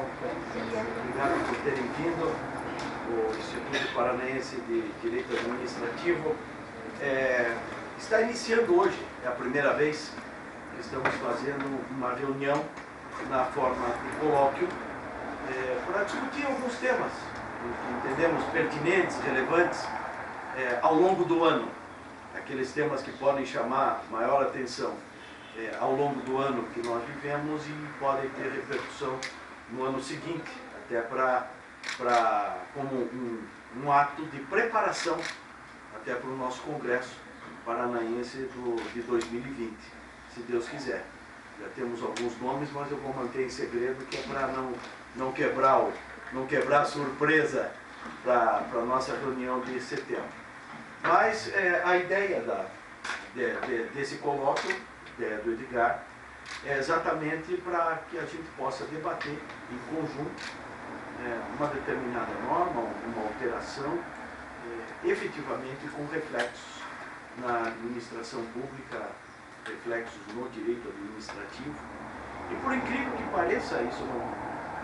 pessoal. Obrigado por terem vindo. O Instituto Paranaense de Direito Administrativo está iniciando hoje, é a primeira vez que estamos fazendo uma reunião na forma de colóquio para discutir alguns temas que entendemos pertinentes, relevantes ao longo do ano. Aqueles temas que podem chamar maior atenção ao longo do ano que nós vivemos e podem ter repercussão no ano seguinte, até como um ato de preparação até para o nosso Congresso Paranaense de 2020, se Deus quiser. Já temos alguns nomes, mas eu vou manter em segredo, que é para não quebrar a surpresa para a nossa reunião de setembro. Mas a ideia desse colóquio do Edgar é exatamente para que a gente possa debater em conjunto uma determinada norma, uma alteração, efetivamente com reflexos na administração pública, reflexos no direito administrativo. E por incrível que pareça, isso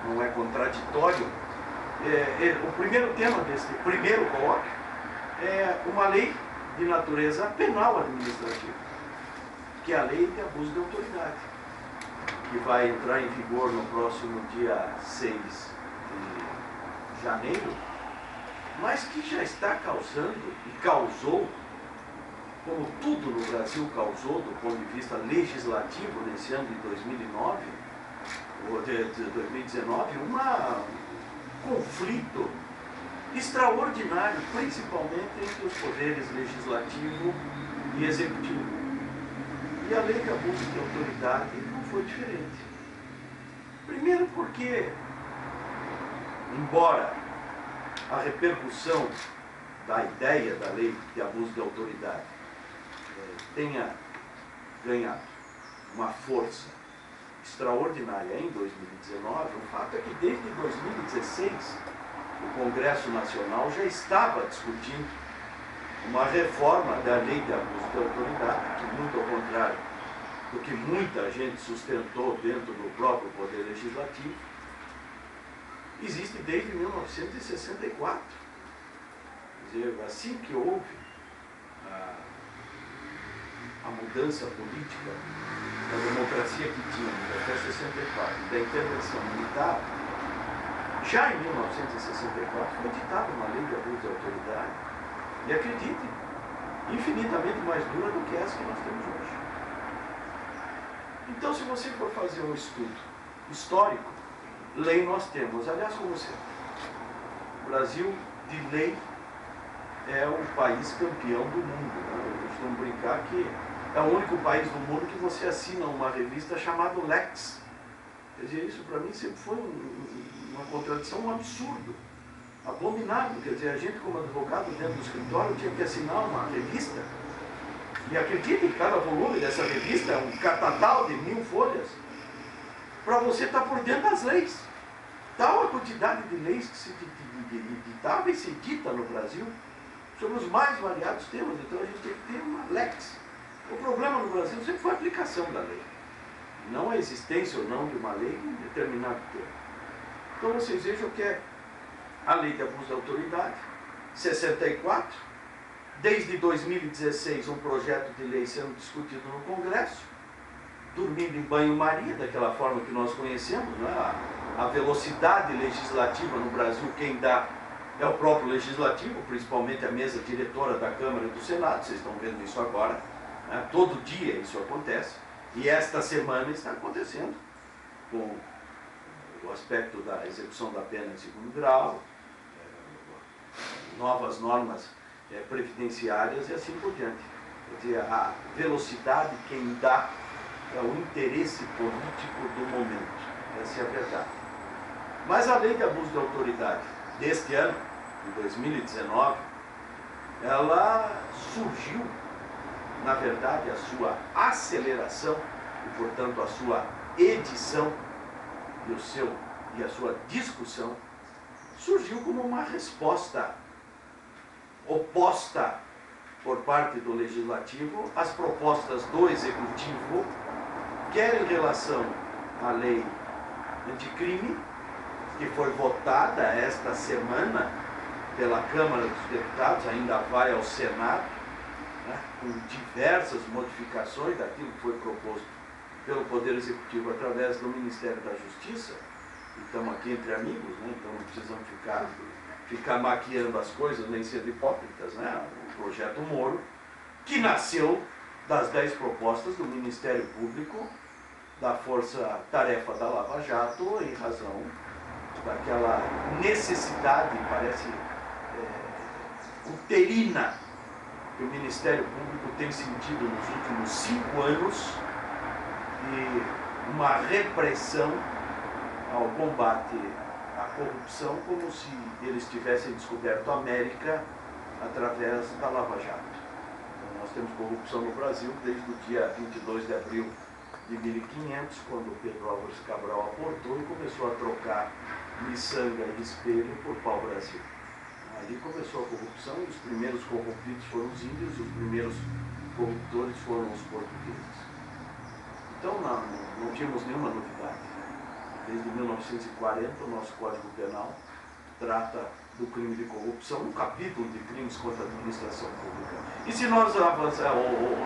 não é contraditório, o primeiro tema deste primeiro colóquio é uma lei de natureza penal administrativa, que é a lei de abuso de autoridade, que vai entrar em vigor no próximo dia 6 de janeiro, mas que já está causando e causou, como tudo no Brasil causou do ponto de vista legislativo nesse ano de 2009, ou de 2019, um conflito extraordinário, principalmente entre os poderes legislativo e executivo. E a lei de abuso de autoridade não foi diferente. Primeiro porque, embora a repercussão da ideia da lei de abuso de autoridade tenha ganhado uma força extraordinária em 2019, o fato é que desde 2016 o Congresso Nacional já estava discutindo uma reforma da lei de abuso de autoridade, que, muito ao contrário do que muita gente sustentou dentro do próprio Poder Legislativo, existe desde 1964. Quer dizer, assim que houve a mudança política da democracia que tínhamos até 64, da intervenção militar, já em 1964 foi ditada uma lei de abuso de autoridade, e acreditem, infinitamente mais dura do que essa que nós temos hoje. Então, se você for fazer um estudo histórico, lei nós temos. Aliás, como sempre, o Brasil, de lei, é o país campeão do mundo, né? Eu costumo brincar que é o único país do mundo que você assina uma revista chamada Lex. Quer dizer, isso para mim sempre foi uma contradição, um absurdo, abominável. Quer dizer, a gente como advogado dentro do escritório tinha que assinar uma revista, e acreditem que cada volume dessa revista é um catatal de 1000 folhas, para você estar por dentro das leis. Tal a quantidade de leis que se ditava e se dita no Brasil sobre os mais variados temas. Então a gente tem que ter uma lex. O problema no Brasil sempre foi a aplicação da lei, não a existência ou não de uma lei em determinado tempo. Então vocês vejam que é a lei de abuso de autoridade, 64, desde 2016 um projeto de lei sendo discutido no Congresso, dormindo em banho-maria, daquela forma que nós conhecemos, né? A velocidade legislativa no Brasil, quem dá é o próprio Legislativo, principalmente a mesa diretora da Câmara e do Senado, vocês estão vendo isso agora, né? Todo dia isso acontece, e esta semana está acontecendo, com o aspecto da execução da pena em segundo grau, novas normas previdenciárias e assim por diante. Quer dizer, a velocidade quem dá é o interesse político do momento, essa é a verdade. Mas a lei de abuso de autoridade deste ano, de 2019, ela surgiu, na verdade, a sua aceleração e, portanto, a sua edição e a sua discussão surgiu como uma resposta oposta por parte do Legislativo às propostas do Executivo, quer em relação à lei anticrime, que foi votada esta semana pela Câmara dos Deputados, ainda vai ao Senado, né, com diversas modificações daquilo que foi proposto pelo Poder Executivo através do Ministério da Justiça. E estamos aqui entre amigos, né, então não precisamos ficar maquiando as coisas, nem sendo hipócritas, né? O projeto Moro, que nasceu das 10 propostas do Ministério Público, da Força Tarefa da Lava Jato, em razão daquela necessidade, parece uterina, que o Ministério Público tem sentido nos últimos 5 anos, e uma repressão ao combate à corrupção, como se eles tivessem descoberto a América através da Lava Jato. Então, nós temos corrupção no Brasil desde o dia 22 de abril de 1500, quando Pedro Álvares Cabral aportou e começou a trocar miçanga e espelho por pau-brasil. Ali começou a corrupção, e os primeiros corrompidos foram os índios, os primeiros corruptores foram os portugueses. Então não tínhamos nenhuma novidade. Desde 1940 o nosso Código Penal trata do crime de corrupção, um capítulo de crimes contra a administração pública. E se nós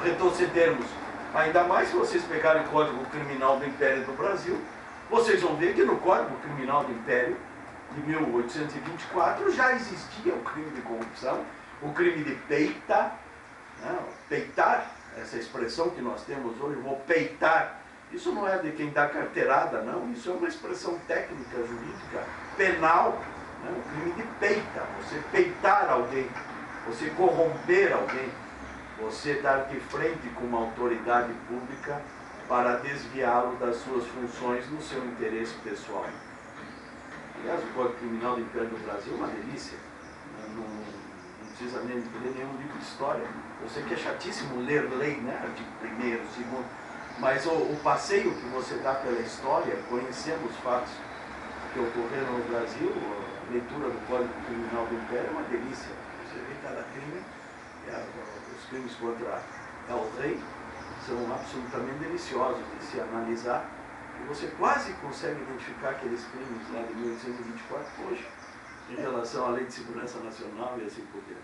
retrocedermos ainda mais, se vocês pegarem o Código Criminal do Império do Brasil, vocês vão ver que no Código Criminal do Império de 1824 já existia o crime de corrupção, o crime de peita, né? Peitar, essa expressão que nós temos hoje, vou peitar, isso não é de quem dá carteirada, não, isso é uma expressão técnica, jurídica, penal, né? O crime de peita, você peitar alguém, você corromper alguém, você dar de frente com uma autoridade pública para desviá-lo das suas funções no seu interesse pessoal. Aliás, o Código Criminal do Império do Brasil é uma delícia. Não precisa nem ler nenhum livro de história. Eu sei que é chatíssimo ler lei, né? Artigo 1º, 2º, mas o passeio que você dá pela história, conhecendo os fatos que ocorreram no Brasil, a leitura do Código Criminal do Império é uma delícia. Você vê cada crime, os crimes contra o rei são absolutamente deliciosos de se analisar, e você quase consegue identificar aqueles crimes lá de 1824 hoje, em relação à Lei de Segurança Nacional e assim por diante.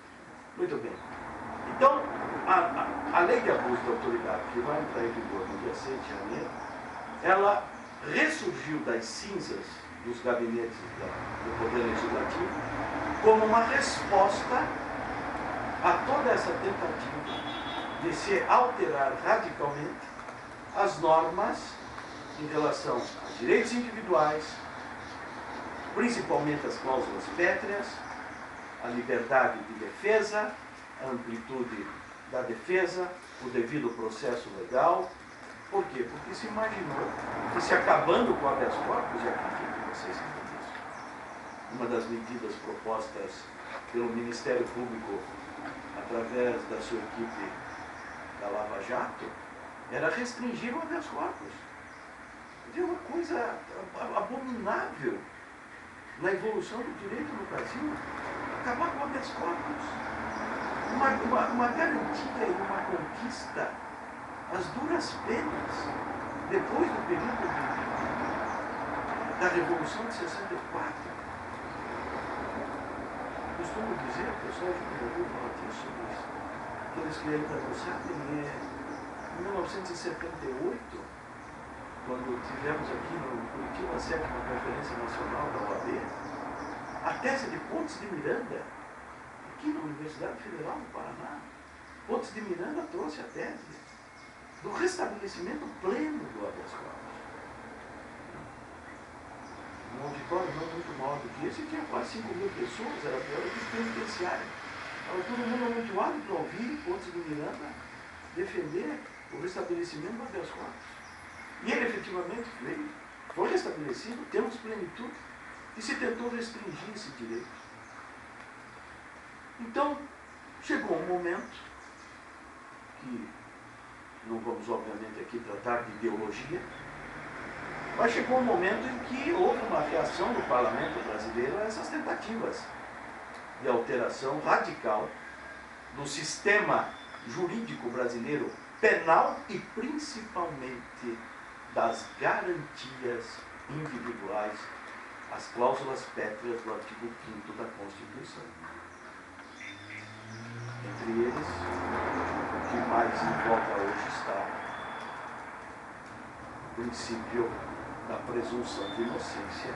Muito bem. Então, a Lei de Abuso de Autoridade, que vai entrar em vigor no dia 6 de janeiro, ela ressurgiu das cinzas dos gabinetes do Poder Legislativo como uma resposta a toda essa tentativa de se alterar radicalmente as normas em relação a direitos individuais, principalmente as cláusulas pétreas, a liberdade de defesa, a amplitude da defesa, o devido processo legal. Por quê? Porque se imaginou que, se acabando com o habeas corpus, e acredito que vocês sabem disso, uma das medidas propostas pelo Ministério Público através da sua equipe da Lava Jato era restringir o habeas corpus. É uma coisa abominável na evolução do direito no Brasil, acabar com o habeas corpus. Uma garantia e uma conquista às duras penas, depois do período da Revolução de 64. Costumo dizer, pessoal já me ouviu falar disso, mas aqueles que ainda não sabem, em 1978, quando tivemos aqui no Curitiba a 7ª Conferência Nacional da OAB, a tese de Pontes de Miranda, aqui na Universidade Federal do Paraná, Pontes de Miranda trouxe a tese do restabelecimento pleno do habeas corpus. Um auditório não muito maior do que esse, tinha quase 5.000 pessoas, era pior do que o penitenciário. Estava todo mundo amontoado para ouvir Pontes de Miranda defender o restabelecimento do habeas corpus. E ele efetivamente foi restabelecido, temos plenitude, e se tentou restringir esse direito. Então, chegou um momento que não vamos obviamente aqui tratar de ideologia, mas chegou um momento em que houve uma reação do parlamento brasileiro a essas tentativas de alteração radical do sistema jurídico brasileiro penal e principalmente das garantias individuais as cláusulas pétreas do artigo 5º da Constituição. Entre eles, o que mais em voga hoje está o princípio da presunção de inocência,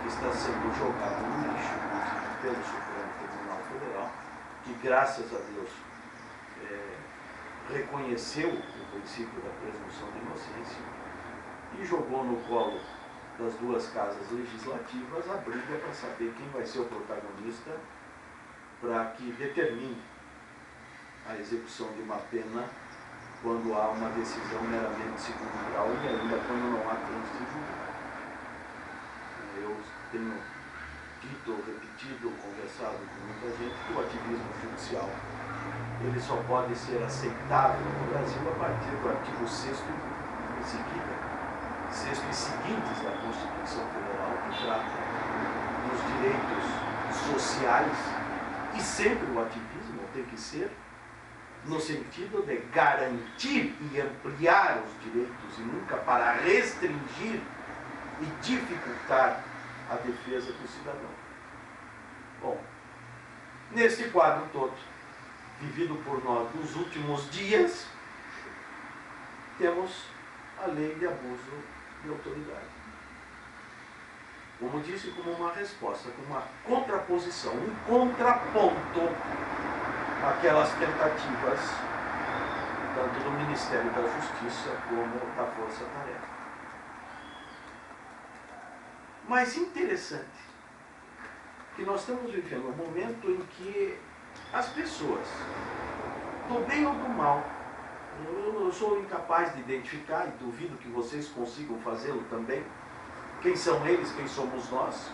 que está sendo jogado no lixo, inclusive pelo Supremo Tribunal Federal, que, graças a Deus, reconheceu o princípio da presunção de inocência e jogou no colo das duas casas legislativas a briga para saber quem vai ser o protagonista para que determine a execução de uma pena quando há uma decisão meramente de segundo grau e ainda quando não há trânsito de julgamento. Eu tenho dito, repetido, conversado com muita gente que o ativismo judicial ele só pode ser aceitável no Brasil a partir do artigo 6º e seguintes da Constituição Federal, que trata dos direitos sociais, e sempre o ativismo tem que ser no sentido de garantir e ampliar os direitos e nunca para restringir e dificultar a defesa do cidadão. Bom, neste quadro todo, vivido por nós nos últimos dias, temos a lei de abuso de autoridade. Como disse, como uma resposta, como uma contraposição, um contraponto àquelas tentativas, tanto do Ministério da Justiça como da Força Tarefa. Mas interessante que nós estamos vivendo um momento em que as pessoas, do bem ou do mal, eu sou incapaz de identificar e duvido que vocês consigam fazê-lo também. Quem são eles, quem somos nós,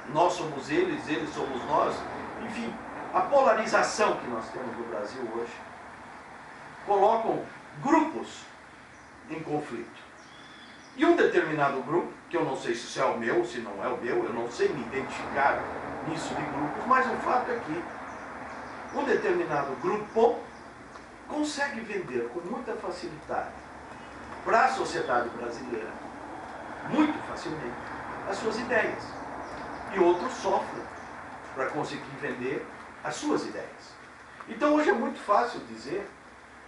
nós somos eles, eles somos nós. Enfim, a polarização que nós temos no Brasil hoje colocam grupos em conflito. E um determinado grupo, que eu não sei se isso é o meu, se não é o meu, eu não sei me identificar nisso de grupos, mas o fato é que um determinado grupo consegue vender com muita facilidade para a sociedade brasileira, muito facilmente, as suas ideias. E outros sofrem para conseguir vender as suas ideias. Então hoje é muito fácil dizer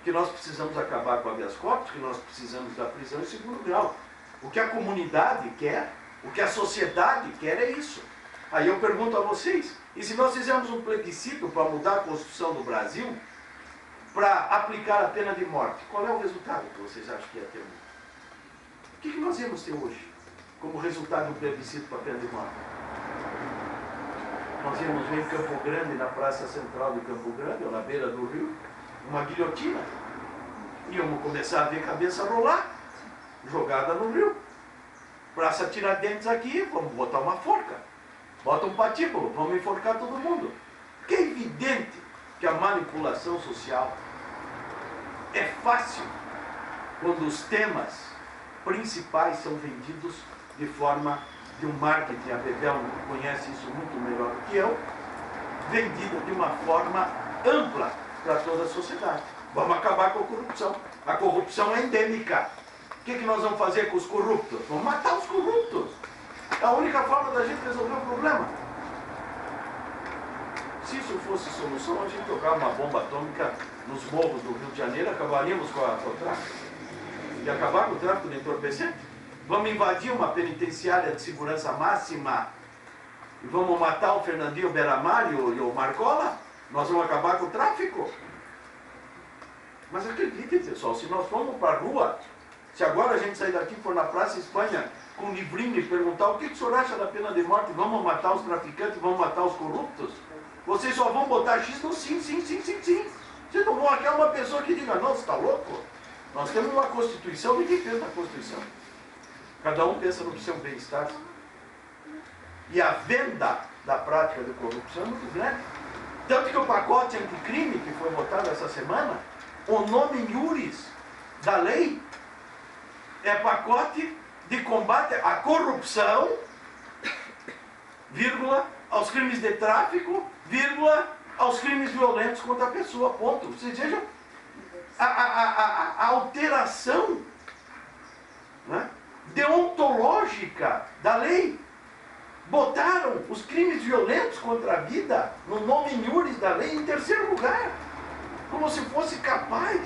que nós precisamos acabar com o habeas corpus, que nós precisamos da prisão em segundo grau. O que a comunidade quer, o que a sociedade quer é isso. Aí eu pergunto a vocês, e se nós fizermos um plebiscito para mudar a Constituição do Brasil, para aplicar a pena de morte, qual é o resultado que vocês acham que ia ter? O que nós íamos ter hoje como resultado do plebiscito para a pena de morte? Nós íamos ver em Campo Grande, na Praça Central de Campo Grande, ou na beira do rio, uma guilhotina. Íamos começar a ver cabeça rolar, jogada no rio. Praça Tiradentes aqui, vamos botar uma forca. Bota um patíbulo, vamos enforcar todo mundo. Porque é evidente que a manipulação social é fácil quando os temas principais são vendidos de forma de um marketing, a Bebel conhece isso muito melhor do que eu, vendida de uma forma ampla para toda a sociedade. Vamos acabar com a corrupção. A corrupção é endêmica. O que nós vamos fazer com os corruptos? Vamos matar os corruptos. É a única forma da gente resolver o problema. Se isso fosse solução, a gente tocava uma bomba atômica nos morros do Rio de Janeiro, acabaríamos com o tráfico. E acabar com o tráfico de entorpecente? Vamos invadir uma penitenciária de segurança máxima e vamos matar o Fernandinho Beramar e o Marcola? Nós vamos acabar com o tráfico? Mas acreditem, pessoal, se nós formos para a rua, se agora a gente sair daqui e for na Praça Espanha com um livrinho e perguntar o que o senhor acha da pena de morte, vamos matar os traficantes, vamos matar os corruptos? Vocês só vão botar X no sim, sim, sim, sim, sim. Vocês não vão achar uma pessoa que diga, não, você está louco? Nós temos uma Constituição, ninguém pensa na Constituição. Cada um pensa no seu bem-estar. E a venda da prática de corrupção é muito grande. Tanto que o pacote anticrime que foi votado essa semana, o nome iuris da lei é pacote de combate à corrupção, vírgula, aos crimes de tráfico, vírgula, aos crimes violentos contra a pessoa, ponto. Vocês vejam a alteração, né, deontológica da lei. botaram os crimes violentos contra a vida, no nome iuris da lei, em terceiro lugar, como se fosse capaz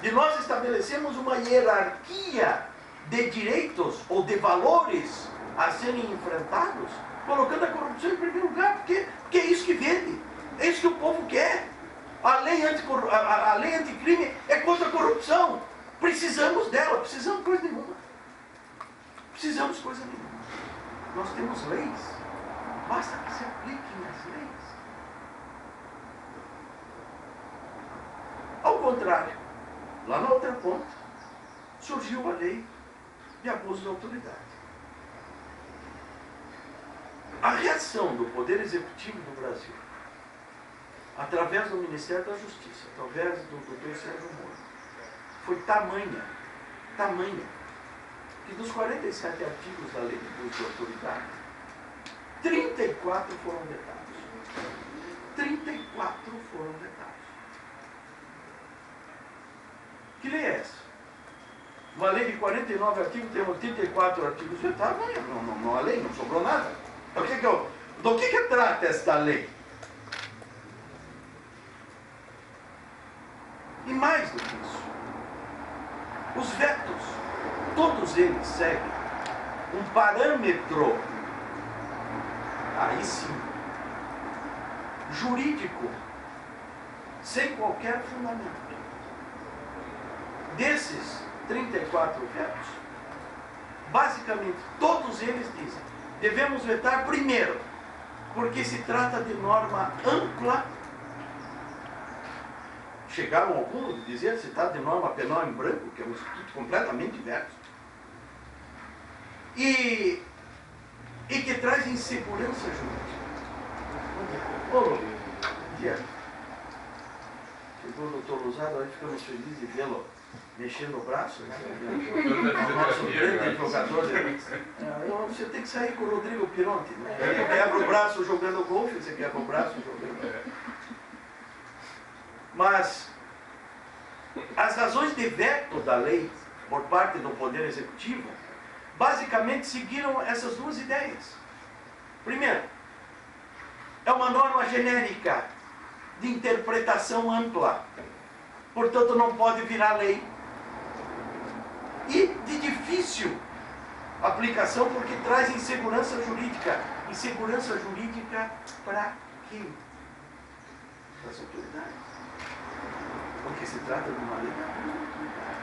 de nós estabelecermos uma hierarquia de direitos ou de valores a serem enfrentados, colocando a corrupção em primeiro lugar, porque é isso que vende, é isso que o povo quer. A lei anticrime é contra a corrupção. Precisamos dela, precisamos de coisa nenhuma. Precisamos de coisa nenhuma. Nós temos leis, basta que se apliquem as leis. Ao contrário, lá na outra ponta, surgiu a lei de abuso de autoridade. A reação do Poder Executivo do Brasil, através do Ministério da Justiça, através do Dr. Sérgio Moro, foi tamanha, que dos 47 artigos da lei de abuso de autoridade, 34 foram vetados. 34 foram vetados. Que lei é essa? Uma lei de 49 artigos, tem 84 artigos vetados, não há lei, não sobrou nada. Do que trata esta lei? E mais do que isso, os vetos, todos eles seguem um parâmetro, aí sim, jurídico, sem qualquer fundamento. Desses 34 vetos, basicamente todos eles dizem: devemos vetar primeiro, porque se trata de norma ampla. Chegaram ao ponto de dizer que se trata de norma penal em branco, que é um instituto completamente diverso, e que traz insegurança jurídica. Ô, dia. Chegou o doutor Luzado, aí ficamos felizes de vê-lo mexendo o braço, né? O nosso grande jogador. Você tem que sair com o Rodrigo Pironti, né? Ele quebra o braço jogando golfe, você quebra o braço jogando. Mas as razões de veto da lei por parte do Poder Executivo basicamente seguiram essas duas ideias. Primeiro, é uma norma genérica de interpretação ampla, portanto não pode virar lei, e de difícil aplicação porque traz insegurança jurídica. Insegurança jurídica para quem? Para as autoridades. Porque se trata de uma lei de abuso de autoridade.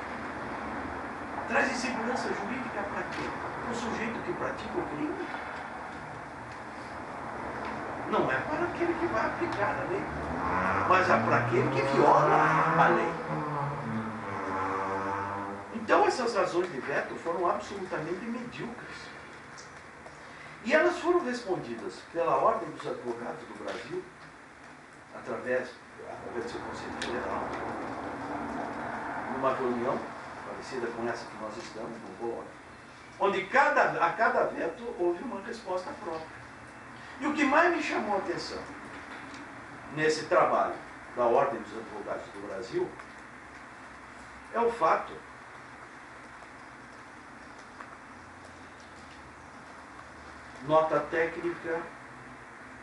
Traz insegurança jurídica para quê? Para o sujeito que pratica o crime. Não é para aquele que vai aplicar a lei, mas é para aquele que viola a lei. Então essas razões de veto foram absolutamente medíocres. E elas foram respondidas pela Ordem dos Advogados do Brasil, através do seu Conselho Federal, numa reunião parecida com essa que nós estamos, no Colônia, onde a cada veto houve uma resposta própria. E o que mais me chamou a atenção nesse trabalho da Ordem dos Advogados do Brasil é o fato nota técnica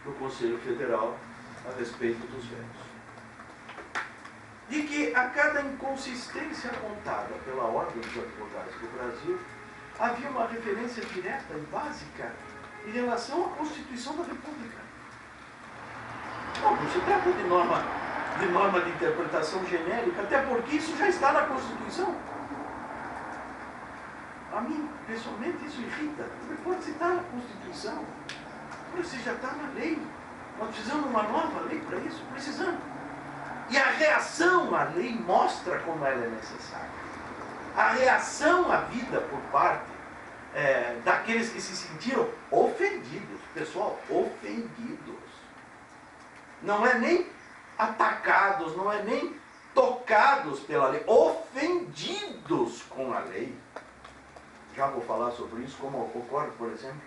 do Conselho Federal a respeito dos vetos, de que a cada inconsistência apontada pela Ordem dos Advogados do Brasil havia uma referência direta e básica em relação à Constituição da República. Não se trata de norma de interpretação genérica, até porque isso já está na Constituição. A mim, pessoalmente, isso irrita. Porque se está na Constituição, se já está na lei. Nós precisamos de uma nova lei para isso? Precisamos. E a reação à lei mostra como ela é necessária. A reação à vida por parte daqueles que se sentiram ofendidos. Pessoal, ofendidos. Não é nem atacados, não é nem tocados pela lei. Ofendidos com a lei. Já vou falar sobre isso, como ocorre, por exemplo,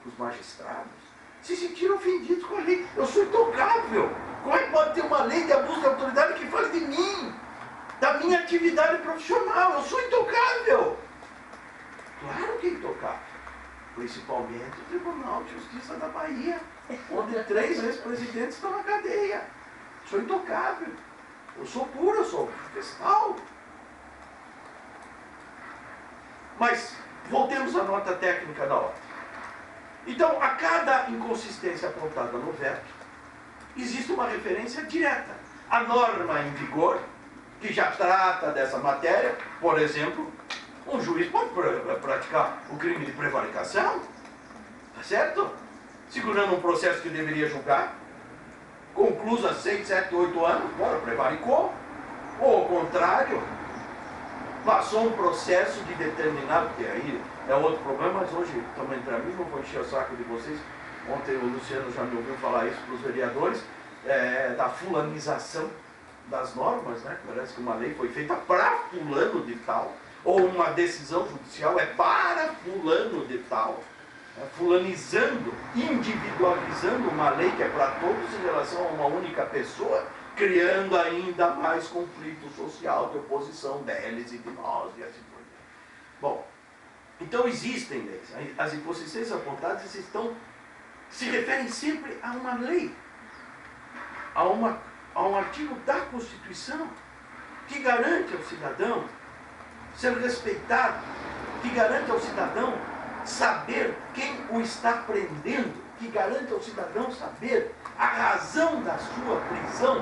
com os magistrados. Se sentiram ofendidos com a lei. Eu sou intocável. Como é que pode ter uma lei de abuso de autoridade que fale de mim? Da minha atividade profissional. Eu sou intocável. Claro que é intocável. principalmente o Tribunal de Justiça da Bahia, onde 3 ex-presidentes estão na cadeia. Sou intocável. Eu sou puro, eu sou fiscal. Mas voltemos à nota técnica da ordem. Então, a cada inconsistência apontada no veto, existe uma referência direta à norma em vigor, que já trata dessa matéria. Por exemplo, um juiz pode praticar o crime de prevaricação, tá certo? Segurando um processo que deveria julgar, concluso há 6, 7, 8 anos, bora, prevaricou. Ou ao contrário, passou um processo de determinado, que aí é outro problema, mas hoje estamos entre amigos, não vou encher o saco de vocês. Ontem o Luciano já me ouviu falar isso para os vereadores, da fulanização das normas, né? Parece que uma lei foi feita para fulano de tal, ou uma decisão judicial é para fulano de tal, fulanizando, individualizando uma lei que é para todos em relação a uma única pessoa, criando ainda mais conflito social de oposição deles e de nós e assim por diante. Bom, então existem leis. As inconsistências apontadas se referem sempre a uma lei, a um artigo da Constituição que garante ao cidadão ser respeitado, que garante ao cidadão saber quem o está prendendo, que garante ao cidadão saber a razão da sua prisão,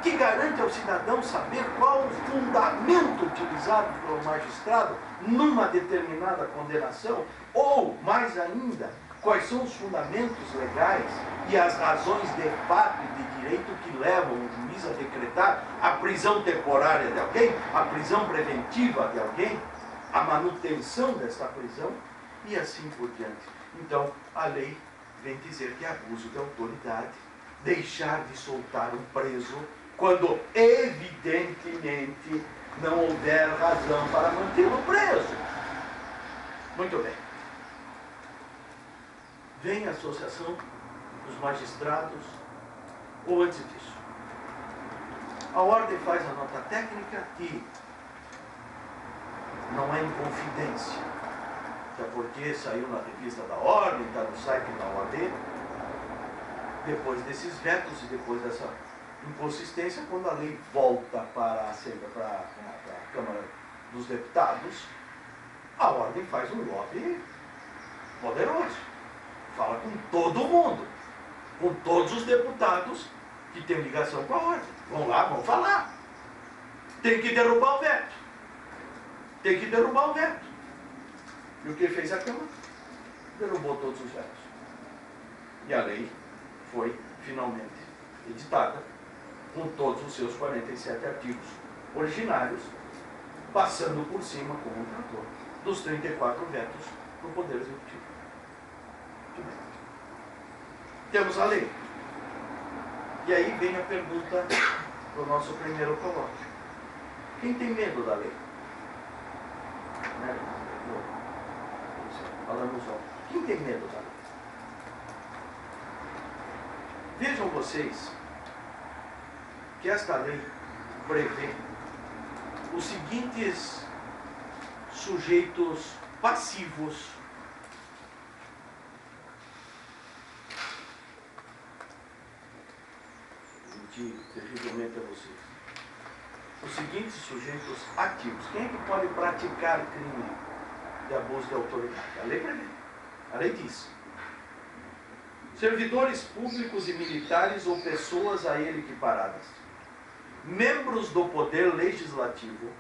que garante ao cidadão saber qual o fundamento utilizado pelo magistrado numa determinada condenação, ou, mais ainda, quais são os fundamentos legais e as razões de fato e de direito que levam o juiz a decretar a prisão temporária de alguém, a prisão preventiva de alguém, a manutenção dessa prisão e assim por diante. Então, a lei vem dizer que é abuso de autoridade deixar de soltar um preso quando evidentemente não houver razão para mantê-lo preso. Muito bem. Vem a Associação dos Magistrados, ou antes disso, a ordem faz a nota técnica que não é em confidência, até porque saiu na revista da ordem, está no site da OAB, depois desses vetos e depois dessa inconsistência, quando a lei volta para a Câmara dos Deputados, a ordem faz um lobby poderoso. Fala com todo mundo, com todos os deputados que têm ligação com a ordem. Vão lá, vão falar. Tem que derrubar o veto. Tem que derrubar o veto. E o que fez a Câmara? Derrubou todos os vetos. E a lei foi finalmente editada com todos os seus 47 artigos originários, passando por cima, como um trator, dos 34 vetos do Poder Executivo. Temos a lei. E aí vem a pergunta do nosso primeiro colóquio. Quem tem medo da lei? Falamos só. Quem tem medo da lei? Vejam vocês que esta lei prevê os seguintes sujeitos passivos terrivelmente a vocês. Os seguintes sujeitos ativos. Quem é que pode praticar crime de abuso de autoridade? A lei prevê. A lei diz: servidores públicos e militares ou pessoas a ele equiparadas, membros do poder legislativo,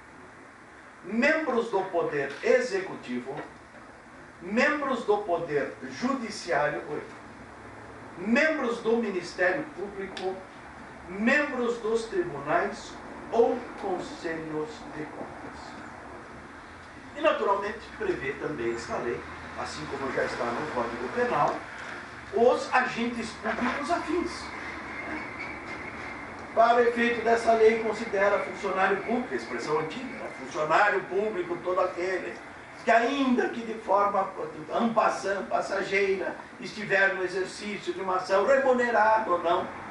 membros do poder executivo, membros do poder judiciário, membros do Ministério Público, membros dos tribunais ou conselhos de contas. E naturalmente prevê também esta lei, assim como já está no Código Penal, os agentes públicos afins. Para o efeito dessa lei, considera funcionário público, a expressão antiga, né? Funcionário público todo aquele que, ainda que de forma en passant, passageira, estiver no exercício de uma ação remunerada ou não.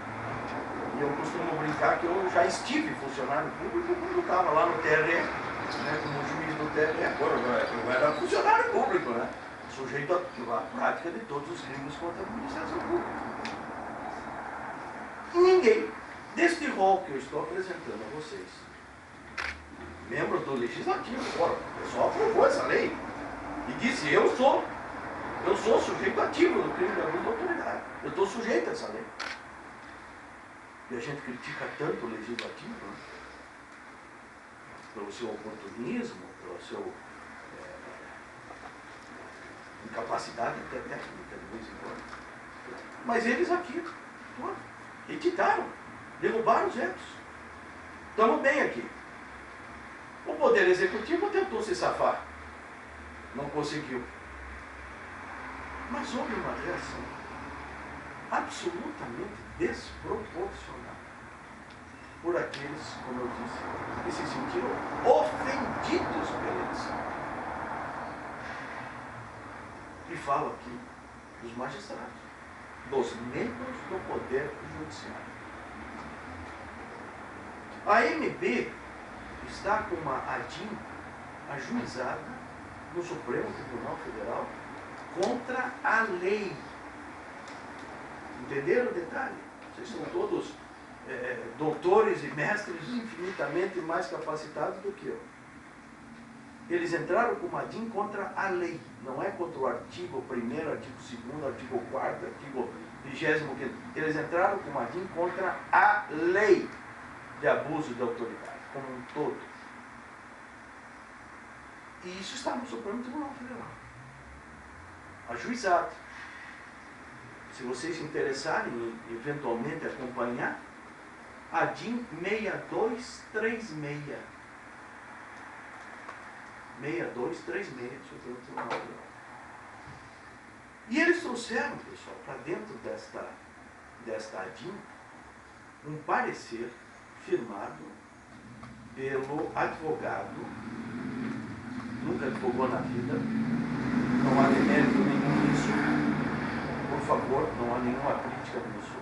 E eu costumo brincar que eu já estive funcionário público quando estava lá no TRE, né, como juiz do TRE. Agora eu era funcionário público, né? sujeito à prática de todos os crimes contra a administração pública. E ninguém, deste rol que eu estou apresentando a vocês, membro do Legislativo, o pessoal aprovou essa lei e disse, eu sou sujeito ativo do crime de abuso de autoridade. Eu estou sujeito a essa lei. E a gente critica tanto o Legislativo, né? Pelo seu oportunismo, pela sua incapacidade até técnica de vez em quando. Mas eles aqui, editaram, derrubaram os vetos. Estamos bem aqui. O Poder Executivo tentou se safar. Não conseguiu. Mas houve uma reação absolutamente desproporcional por aqueles, como eu disse, que se sentiram ofendidos pela eleição. E falo aqui dos magistrados, dos membros do Poder Judiciário. A AMB está com uma ADIM ajuizada no Supremo Tribunal Federal contra a lei. Entenderam o detalhe? Vocês são todos doutores e mestres infinitamente mais capacitados do que eu. Eles entraram com uma ADIM contra a lei, não é contra o artigo 1º, artigo 2º, artigo 4º, artigo 25º. Eles entraram com uma ADIM contra a lei de abuso de autoridade, como um todo. E isso está no Supremo Tribunal Federal. Ajuizado. Se vocês se interessarem em eventualmente acompanhar, a DIN 6236. 6236, Supremo Tribunal Federal. E eles trouxeram, pessoal, para dentro desta ADIM, um parecer firmado pelo advogado, nunca advogou na vida, não há demérito nenhum nisso, por favor, não há nenhuma crítica nisso,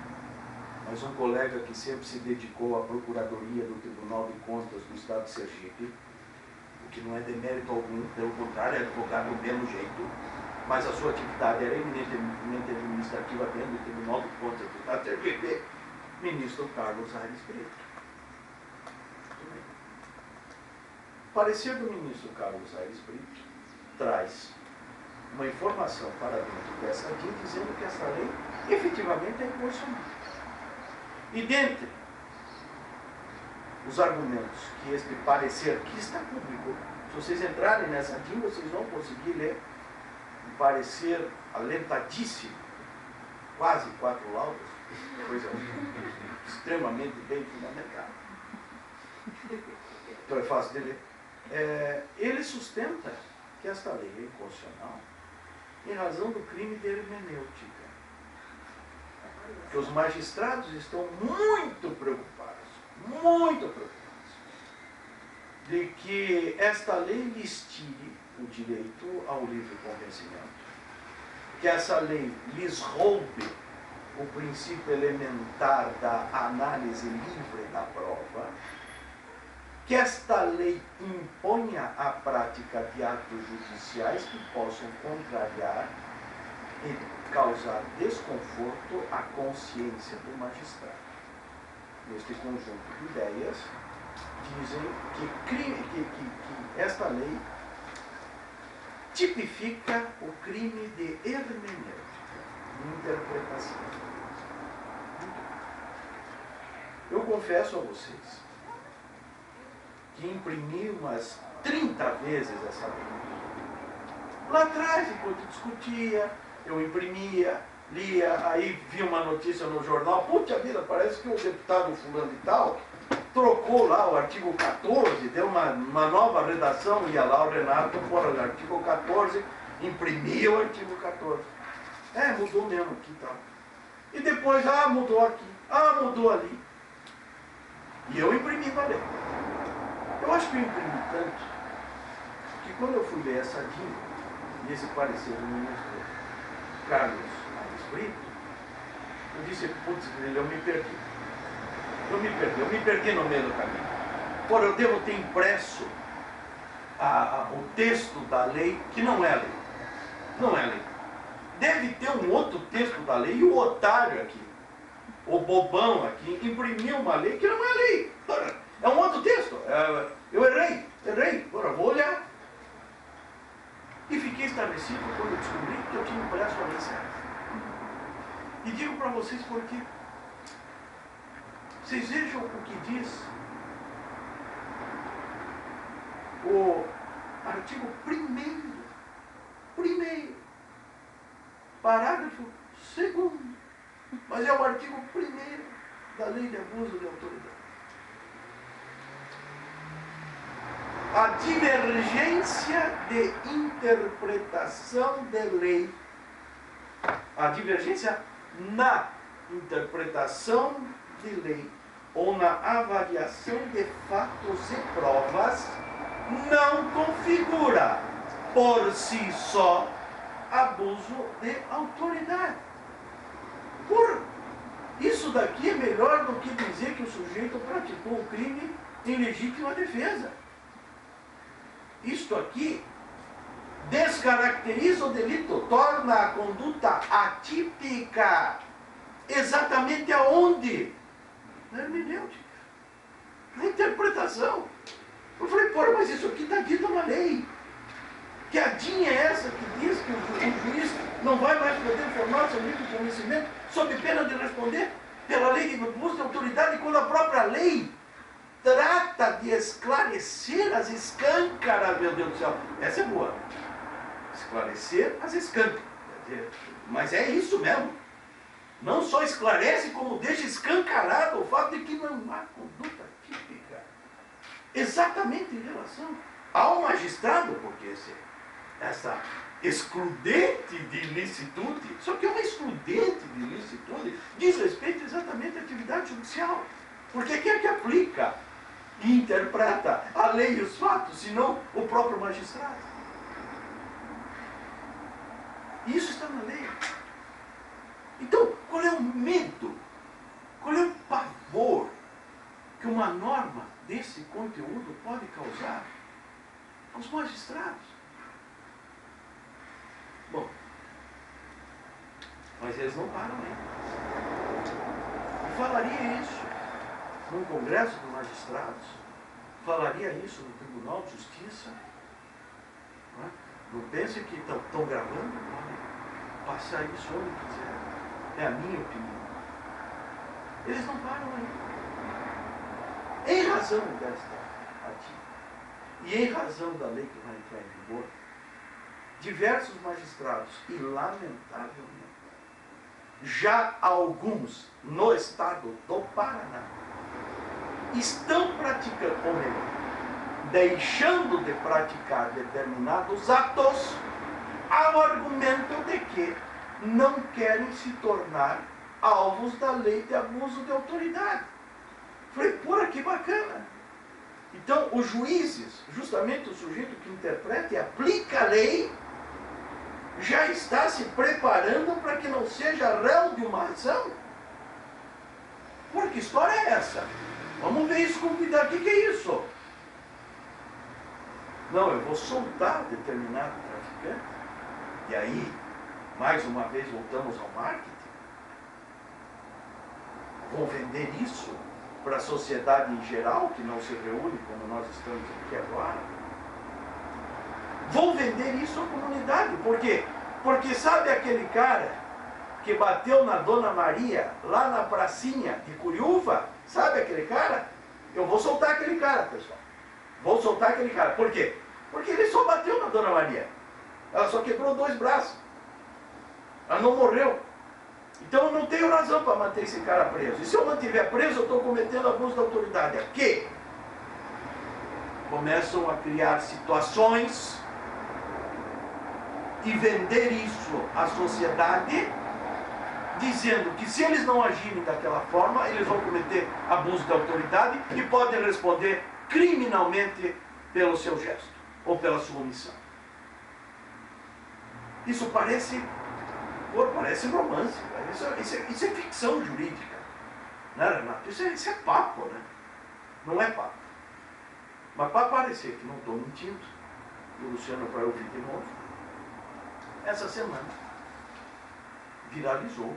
mas um colega que sempre se dedicou à Procuradoria do Tribunal de Contas do Estado de Sergipe, o que não é demérito algum, pelo contrário, é advogado do mesmo jeito, mas a sua atividade era eminentemente administrativa dentro do Tribunal de Contas do Estado de Sergipe, ministro Carlos Aires Brito. O parecer do ministro Carlos Aires Brito traz uma informação para dentro dessa DIN dizendo que essa lei efetivamente é inconstitucional. E dentre os argumentos que este parecer, que está público, se vocês entrarem nessa DIN, vocês vão conseguir ler um parecer alentadíssimo, quase 4 laudas, coisa extremamente bem fundamentada. Então é fácil de ler. Ele sustenta que esta lei é inconstitucional em razão do crime de hermenêutica. Que os magistrados estão muito preocupados de que esta lei lhes tire o direito ao livre convencimento, que essa lei lhes roube o princípio elementar da análise livre da prova, que esta lei imponha a prática de atos judiciais que possam contrariar e causar desconforto à consciência do magistrado. Neste conjunto de ideias, dizem que esta lei tipifica o crime de hermenêutica, de interpretação. Eu confesso a vocês que imprimi umas 30 vezes essa lei. Lá atrás, enquanto discutia, eu imprimia, lia, aí vi uma notícia no jornal, puxa vida, parece que o deputado fulano e tal trocou lá o artigo 14, deu uma nova redação, ia lá o Renato, fora do artigo 14, imprimia o artigo 14. Mudou mesmo aqui e tal. E depois, mudou aqui, mudou ali. E eu imprimi para ler. Eu acho que eu imprimi tanto que quando eu fui ler essa DIN e esse parecer do ministro Carlos Aires Brito, eu disse, putz, eu me perdi. Eu me perdi no meio do caminho. Ora, eu devo ter impresso o texto da lei, que não é lei. Não é lei. Deve ter um outro texto da lei e o otário aqui, o bobão aqui, imprimiu uma lei que não é lei. É um outro texto. Eu errei. Agora vou olhar. E fiquei estarrecido quando eu descobri que eu tinha impresso a lei certa. E digo para vocês por quê. Vocês vejam o que diz o artigo 1º, parágrafo 2º, mas é o artigo 1º da Lei de Abuso de Autoridade. A divergência de interpretação de lei, a divergência na interpretação de lei ou na avaliação de fatos e provas não configura por si só abuso de autoridade. Isso daqui é melhor do que dizer que o sujeito praticou um crime em legítima defesa. Isto aqui descaracteriza o delito, torna a conduta atípica. Exatamente aonde? Na hermenêutica, na interpretação. Eu falei, porra, mas isso aqui está dito na lei. Que adinha é essa que diz que o juiz não vai mais poder formar seu livre conhecimento sob pena de responder pela lei de abuso de autoridade, quando a própria lei trata de esclarecer as escâncaras, meu Deus do céu. Essa é boa. Esclarecer as escâncaras. Mas é isso mesmo. Não só esclarece, como deixa escancarado o fato de que não há conduta típica. Exatamente em relação ao magistrado, porque essa excludente de ilicitude, só que é uma excludente de ilicitude, diz respeito exatamente à atividade judicial. Porque quem é que aplica e interpreta a lei e os fatos, senão o próprio magistrado? Isso está na lei. Então, qual é o medo? Qual é o pavor que uma norma desse conteúdo pode causar aos magistrados? Bom, mas eles não param aí. Eu falaria isso num congresso de magistrados, falaria isso no Tribunal de Justiça. Não pense que estão gravando, podem passar isso onde quiser. É a minha opinião. Eles não param aí. Em razão desta ativa e em razão da lei que vai entrar em vigor, diversos magistrados, e lamentavelmente, já alguns no estado do Paraná, estão praticando, ou melhor, deixando de praticar determinados atos ao argumento de que não querem se tornar alvos da lei de abuso de autoridade. Falei, porra, que bacana! Então, os juízes, justamente o sujeito que interpreta e aplica a lei, já está se preparando para que não seja réu de uma ação. Porra, que história é essa? Vamos ver isso com cuidado. O que é isso? Não, eu vou soltar determinado traficante. E aí, mais uma vez, voltamos ao marketing. Vou vender isso para a sociedade em geral, que não se reúne como nós estamos aqui agora. Vou vender isso à comunidade. Por quê? Porque sabe aquele cara que bateu na Dona Maria, lá na pracinha de Curiúva? Sabe aquele cara? Eu vou soltar aquele cara, pessoal. Vou soltar aquele cara. Por quê? Porque ele só bateu na Dona Maria. Ela só quebrou 2 braços. Ela não morreu. Então eu não tenho razão para manter esse cara preso. E se eu mantiver preso, eu estou cometendo abuso da autoridade. Aqui começam a criar situações e vender isso à sociedade, dizendo que se eles não agirem daquela forma, eles vão cometer abuso da autoridade e podem responder criminalmente pelo seu gesto ou pela sua omissão. Isso parece romance, isso é ficção jurídica, né, Renato? Isso é papo, né? Não é papo. Mas para parecer que não estou mentindo, o Luciano vai ouvir de novo, essa semana viralizou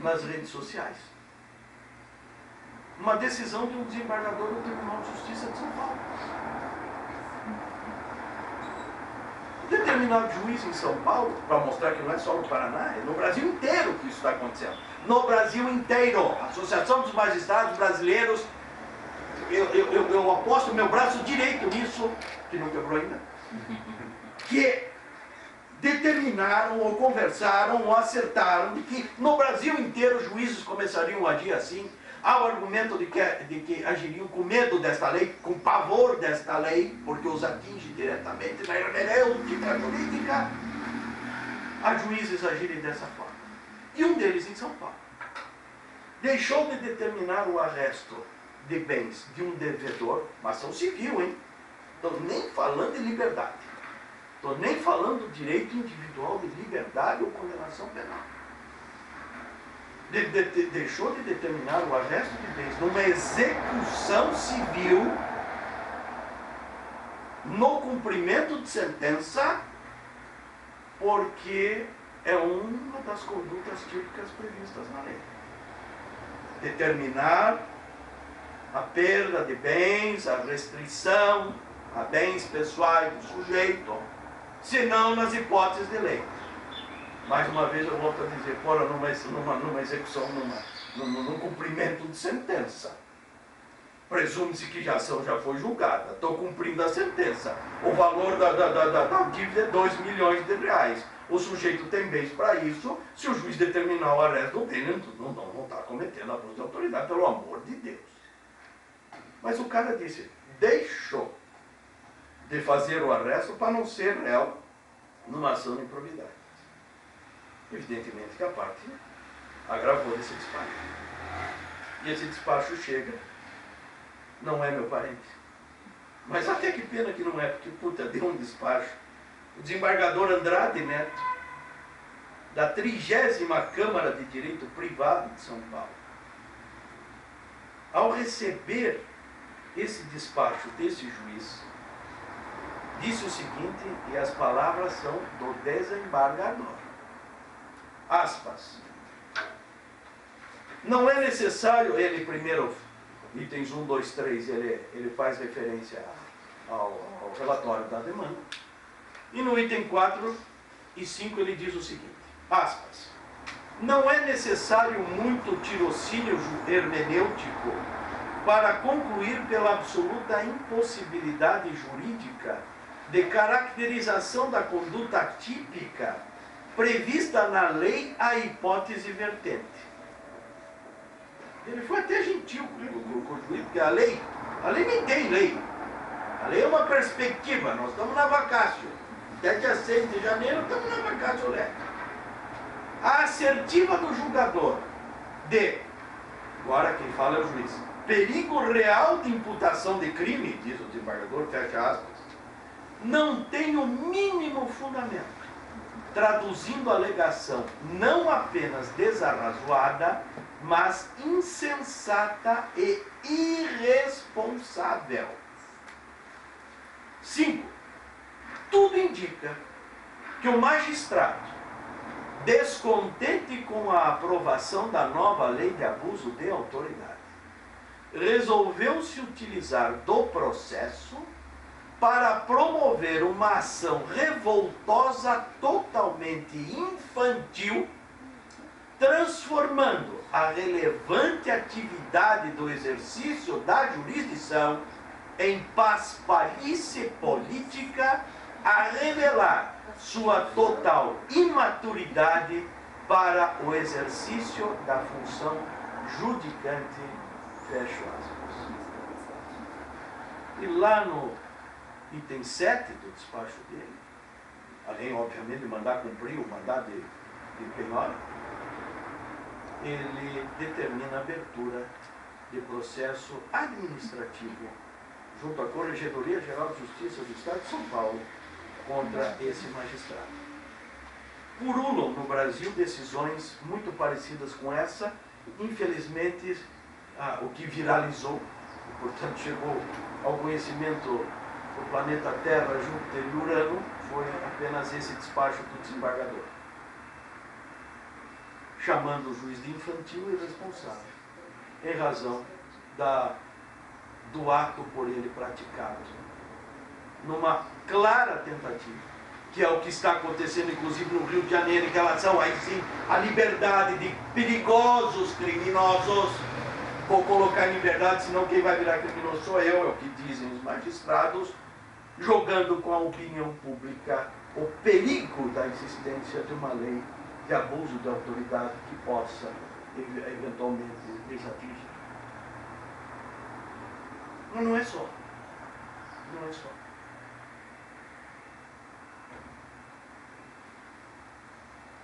nas redes sociais uma decisão de um desembargador do Tribunal de Justiça de São Paulo. Um determinado juiz em São Paulo, para mostrar que não é só no Paraná, é no Brasil inteiro que isso está acontecendo. No Brasil inteiro. A Associação dos Magistrados Brasileiros, eu aposto meu braço direito nisso, que não quebrou ainda, que determinaram, ou conversaram, ou acertaram de que no Brasil inteiro juízes começariam a agir assim, ao argumento de que agiriam com medo desta lei, com pavor desta lei, porque os atinge diretamente na hermenêutica jurídica, a juízes agirem dessa forma. E um deles em São Paulo deixou de determinar o arresto de bens de um devedor, uma ação civil, hein? Estou nem falando de liberdade. Estou nem falando do direito individual de liberdade ou condenação penal. Deixou de determinar o arresto de bens numa execução civil no cumprimento de sentença, porque é uma das condutas típicas previstas na lei. Determinar a perda de bens, a restrição a bens pessoais do sujeito, senão nas hipóteses de lei. Mais uma vez eu volto a dizer, fora numa execução, num cumprimento de sentença. Presume-se que a ação já foi julgada, estou cumprindo a sentença. O valor da dívida é 2 milhões de reais. O sujeito tem bens para isso, se o juiz determinar o arresto dele, não está cometendo abuso de autoridade, pelo amor de Deus. Mas o cara disse, deixou de fazer o arresto para não ser réu numa ação de improbidade. Evidentemente que a parte agravou desse despacho. E esse despacho chega, não é meu parente. Mas até que pena que não é, porque, puta, deu um despacho. O desembargador Andrade Neto, da 30ª Câmara de Direito Privado de São Paulo, ao receber esse despacho desse juiz, disse o seguinte, e as palavras são do desembargador. Aspas. Não é necessário, ele primeiro, itens 1, 2, 3, ele faz referência ao relatório da demanda. E no item 4 e 5 ele diz o seguinte, aspas. Não é necessário muito tirocínio hermenêutico para concluir pela absoluta impossibilidade jurídica de caracterização da conduta típica prevista na lei a hipótese vertente. Ele foi até gentil com o juiz, porque a lei nem tem lei. A lei é uma perspectiva, nós estamos na vacácio. Até dia 6 de janeiro estamos na vacácio legis. A assertiva do julgador de, agora quem fala é o juiz, perigo real de imputação de crime, diz o desembargador, fecha aspas, não tem o mínimo fundamento, traduzindo a alegação não apenas desarrazoada, mas insensata e irresponsável. 5. Tudo indica que o magistrado, descontente com a aprovação da nova lei de abuso de autoridade, resolveu se utilizar do processo para promover uma ação revoltosa totalmente infantil, transformando a relevante atividade do exercício da jurisdição em paspalhice política a revelar sua total imaturidade para o exercício da função judicante, fecho aspas. E lá no item 7 do despacho dele, além, obviamente, de mandar cumprir o mandado de penhora, ele determina a abertura de processo administrativo junto à Corregedoria Geral de Justiça do Estado de São Paulo contra esse magistrado. Purulam no Brasil decisões muito parecidas com essa, infelizmente o que viralizou, portanto chegou ao conhecimento o planeta Terra, Júpiter e Urano, foi apenas esse despacho do desembargador, chamando o juiz de infantil e irresponsável, em razão do ato por ele praticado, numa clara tentativa, que é o que está acontecendo inclusive no Rio de Janeiro, em relação aí sim à liberdade de perigosos criminosos. Vou colocar em liberdade, senão quem vai virar criminoso sou eu, é o que dizem os magistrados, jogando com a opinião pública o perigo da existência de uma lei de abuso de autoridade que possa eventualmente lhes atingir. Mas não é só. Não é só.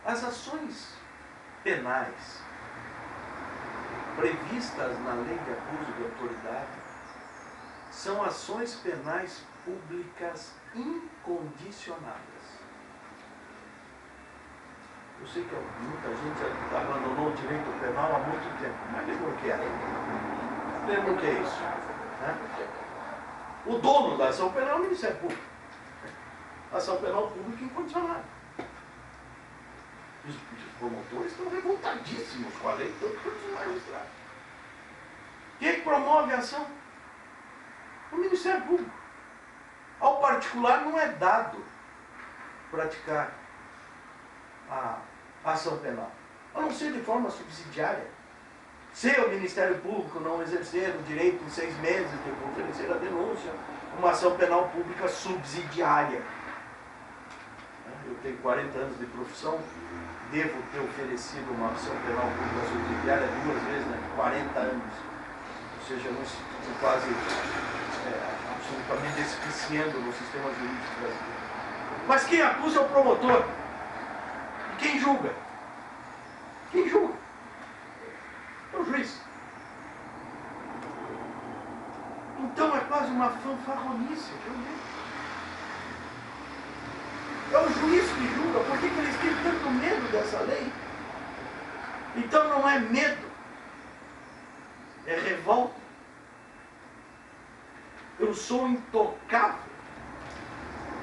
As ações penais previstas na lei de abuso de autoridade são ações penais públicas incondicionadas. Eu sei que muita gente abandonou o direito penal há muito tempo, mas lembra o que é? Lembra o que é isso? Né? O dono da ação penal é o Ministério Público. Ação penal pública incondicionada. Os promotores estão revoltadíssimos com a lei, tanto quanto os magistrados. Quem promove a ação? O Ministério Público. Ao particular não é dado praticar a ação penal, a não ser de forma subsidiária. Se o Ministério Público não exercer o direito em 6 meses de oferecer a denúncia, uma ação penal pública subsidiária. Eu tenho 40 anos de profissão, devo ter oferecido uma ação penal pública subsidiária 2 vezes, né? 40 anos. Ou seja, num instituto quase absolutamente despiciando no sistema jurídico brasileiro. Mas quem acusa é o promotor. E quem julga? Quem julga? É o juiz. Então é quase uma fanfarronice. É o juiz que julga. Por que eles têm tanto medo dessa lei? Então não é medo, é revolta. Eu sou intocável.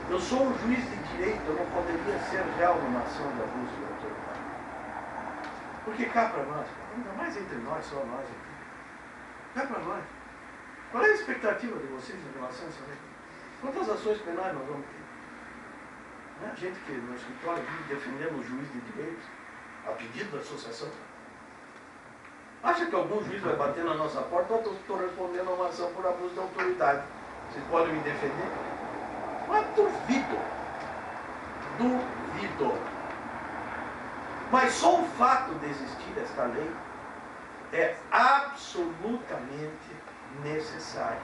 Eu sou um juiz de direito, eu não poderia ser réu numa ação de abuso de autoridade. Porque cá para nós, ainda mais entre nós, só nós aqui, cá para nós, qual é a expectativa de vocês em relação a essa lei? Quantas ações penais nós vamos ter? Não é a gente que no escritório vive defendendo o juiz de direito, a pedido da associação. Acha que algum juiz vai bater na nossa porta? Eu estou respondendo a uma ação por abuso de autoridade. Vocês podem me defender? Mas duvido. Duvido. Mas só o fato de existir esta lei é absolutamente necessário.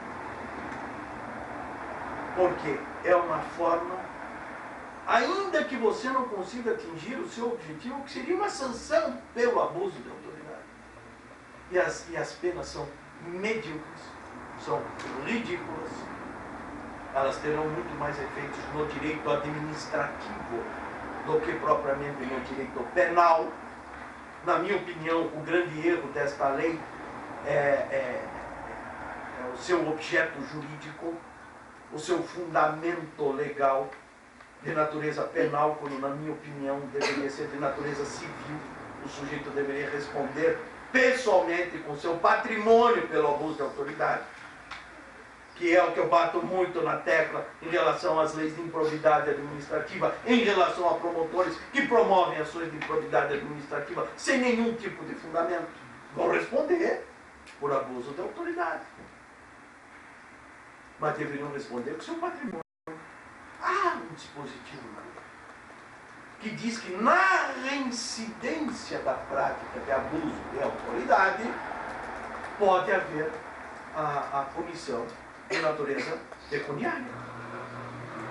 Porque é uma forma, ainda que você não consiga atingir o seu objetivo, que seria uma sanção pelo abuso de autoridade. E as penas são medíocres, são ridículas. Elas terão muito mais efeitos no direito administrativo do que propriamente no direito penal. Na minha opinião, o grande erro desta lei é o seu objeto jurídico, o seu fundamento legal de natureza penal, quando, na minha opinião, deveria ser de natureza civil. O sujeito deveria responder pessoalmente com seu patrimônio pelo abuso de autoridade, que é o que eu bato muito na tecla em relação às leis de improbidade administrativa, em relação a promotores que promovem ações de improbidade administrativa sem nenhum tipo de fundamento. Vão responder por abuso de autoridade. Mas deveriam responder com seu patrimônio. Há um dispositivo na lei que diz que na reincidência da prática de abuso de autoridade pode haver a punição de natureza pecuniária,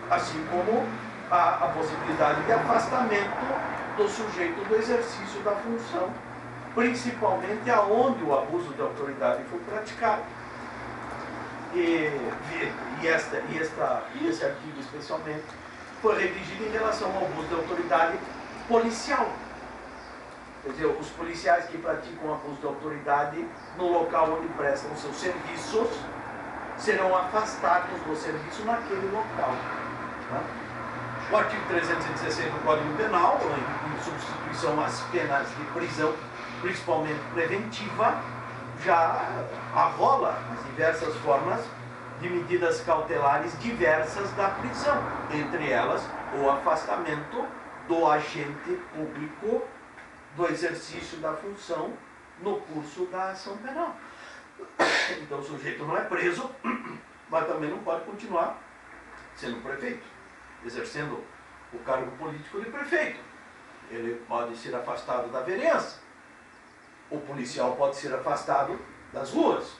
assim como a possibilidade de afastamento do sujeito do exercício da função, principalmente aonde o abuso de autoridade foi praticado. Esse artigo especialmente foi redigido em relação ao abuso de autoridade policial. Quer dizer, os policiais que praticam abuso de autoridade no local onde prestam seus serviços serão afastados do serviço naquele local. Tá? O artigo 316 do Código Penal, em substituição às penas de prisão, principalmente preventiva, já arrola as diversas formas de medidas cautelares diversas da prisão, entre elas o afastamento do agente público do exercício da função no curso da ação penal. Então o sujeito não é preso, mas também não pode continuar sendo prefeito, exercendo o cargo político de prefeito. Ele pode ser afastado da vereança. O policial pode ser afastado das ruas.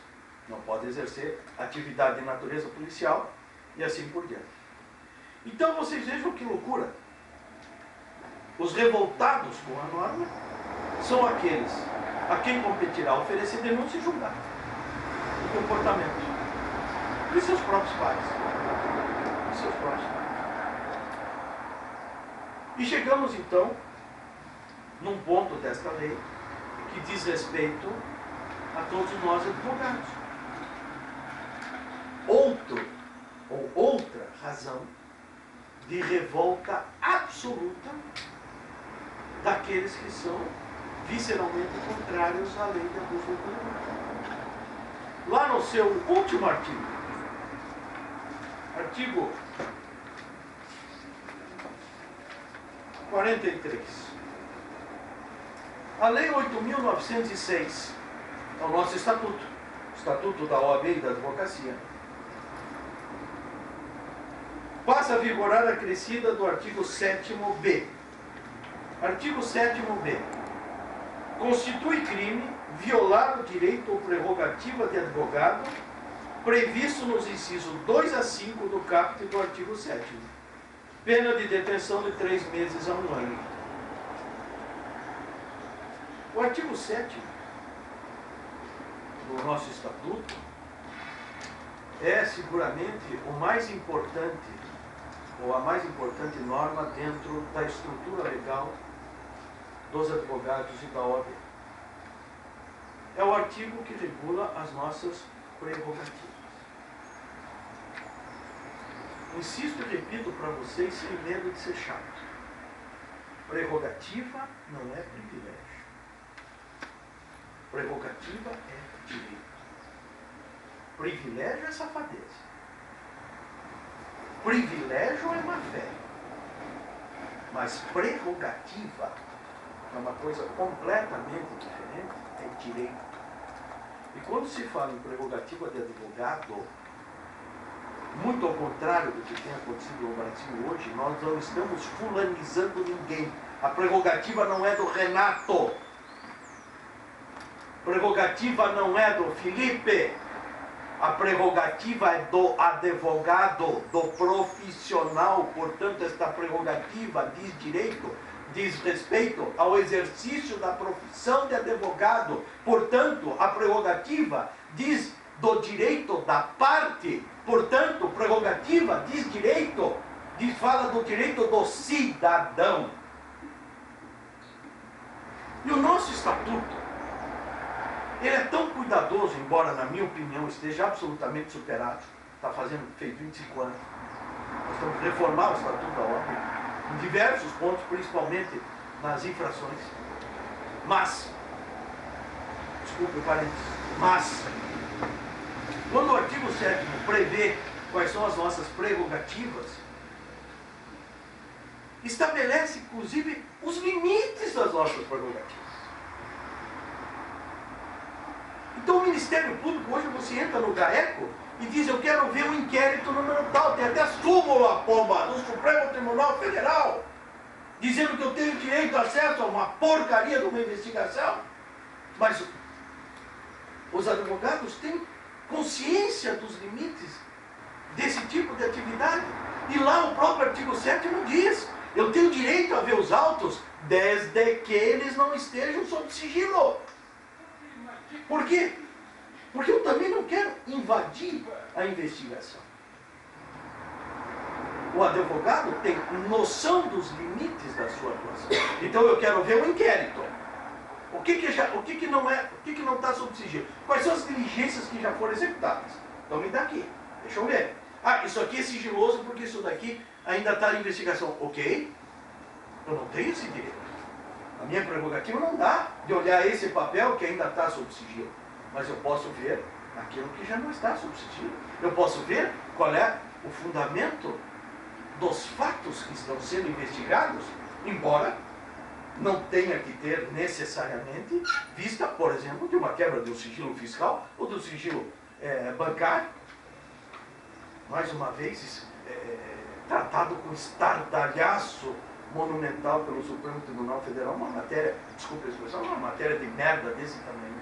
Não pode exercer atividade de natureza policial e assim por diante. Então vocês vejam que loucura. Os revoltados com a norma são aqueles a quem competirá oferecer denúncia e julgar o comportamento de seus próprios pais. De seus próprios pais. E chegamos então num ponto desta lei que diz respeito a todos nós advogados. Outra razão de revolta absoluta daqueles que são visceralmente contrários à lei de abuso de autoridade. Lá no seu último artigo, artigo 43, a Lei 8.906 é o nosso estatuto, o Estatuto da OAB e da Advocacia, passa a vigorar a acrescida do artigo 7º-B. Artigo 7º-B. Constitui crime violar o direito ou prerrogativa de advogado previsto nos incisos 2 a 5 do caput do artigo 7º. Pena de detenção de 3 meses a 1 ano. O artigo 7º do nosso estatuto é seguramente o mais importante, ou a mais importante norma dentro da estrutura legal dos advogados e da OAB. É o artigo que regula as nossas prerrogativas. Insisto e repito para vocês sem medo de ser chato. Prerrogativa não é privilégio. Prerrogativa é direito. Privilégio é safadeza. Privilégio é má fé. Mas prerrogativa é uma coisa completamente diferente, é direito. E quando se fala em prerrogativa de advogado, muito ao contrário do que tem acontecido no Brasil hoje, nós não estamos fulanizando ninguém. A prerrogativa não é do Renato. A prerrogativa não é do Felipe. A prerrogativa é do advogado, do profissional. Portanto, esta prerrogativa diz direito, diz respeito ao exercício da profissão de advogado. Portanto, a prerrogativa diz do direito da parte. Portanto, prerrogativa diz direito, fala do direito do cidadão. E o nosso estatuto, ele é tão cuidadoso, embora na minha opinião esteja absolutamente superado, está feito 25 anos. Nós temos que reformar o estatuto da OAB em diversos pontos, principalmente nas infrações. Mas, desculpe o parênteses, mas, quando o artigo 7º prevê quais são as nossas prerrogativas, estabelece, inclusive, os limites das nossas prerrogativas. Então o Ministério Público, hoje você entra no GAECO e diz, eu quero ver um inquérito número tal, tem até súmula, pomba, do Supremo Tribunal Federal, dizendo que eu tenho direito de acesso a uma porcaria de uma investigação. Mas os advogados têm consciência dos limites desse tipo de atividade. E lá o próprio artigo 7º diz, eu tenho direito a ver os autos desde que eles não estejam sob sigilo. Por quê? Porque eu também não quero invadir a investigação. O advogado tem noção dos limites da sua atuação. Então eu quero ver o inquérito. O que não está sob sigilo? Quais são as diligências que já foram executadas? Então me dá aqui, deixa eu ver. Ah, isso aqui é sigiloso porque isso daqui ainda está em investigação. Ok, eu não tenho esse direito. A minha prerrogativa não dá de olhar esse papel que ainda está sob sigilo. Mas eu posso ver aquilo que já não está sob sigilo. Eu posso ver qual é o fundamento dos fatos que estão sendo investigados, embora não tenha que ter necessariamente vista, por exemplo, de uma quebra do sigilo fiscal ou do sigilo bancário. Mais uma vez, tratado com estardalhaço monumental pelo Supremo Tribunal Federal, uma matéria, desculpa a expressão, uma matéria de merda desse tamanho.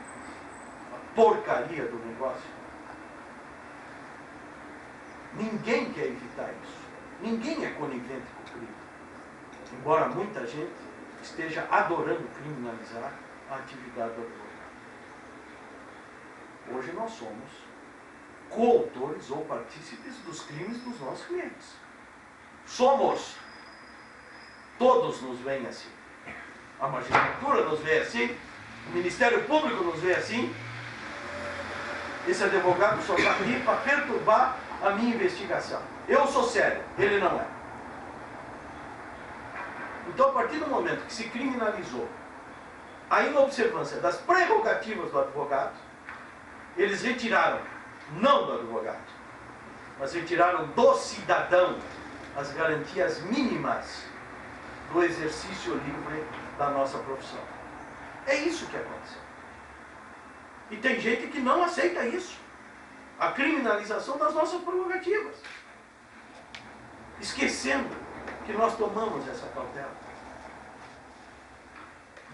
Uma porcaria do negócio. Ninguém quer evitar isso. Ninguém é conivente com o crime. Embora muita gente esteja adorando criminalizar a atividade do advogado. Hoje nós somos coautores ou partícipes dos crimes dos nossos clientes. Somos. Todos nos veem assim. A magistratura nos vê assim. O Ministério Público nos vê assim. Esse advogado só está aqui para perturbar a minha investigação. Eu sou sério, ele não é. Então, a partir do momento que se criminalizou a inobservância das prerrogativas do advogado, eles retiraram, não do advogado, mas retiraram do cidadão as garantias mínimas do exercício livre da nossa profissão. É isso que aconteceu. E tem gente que não aceita isso. A criminalização das nossas prerrogativas. Esquecendo que nós tomamos essa cautela.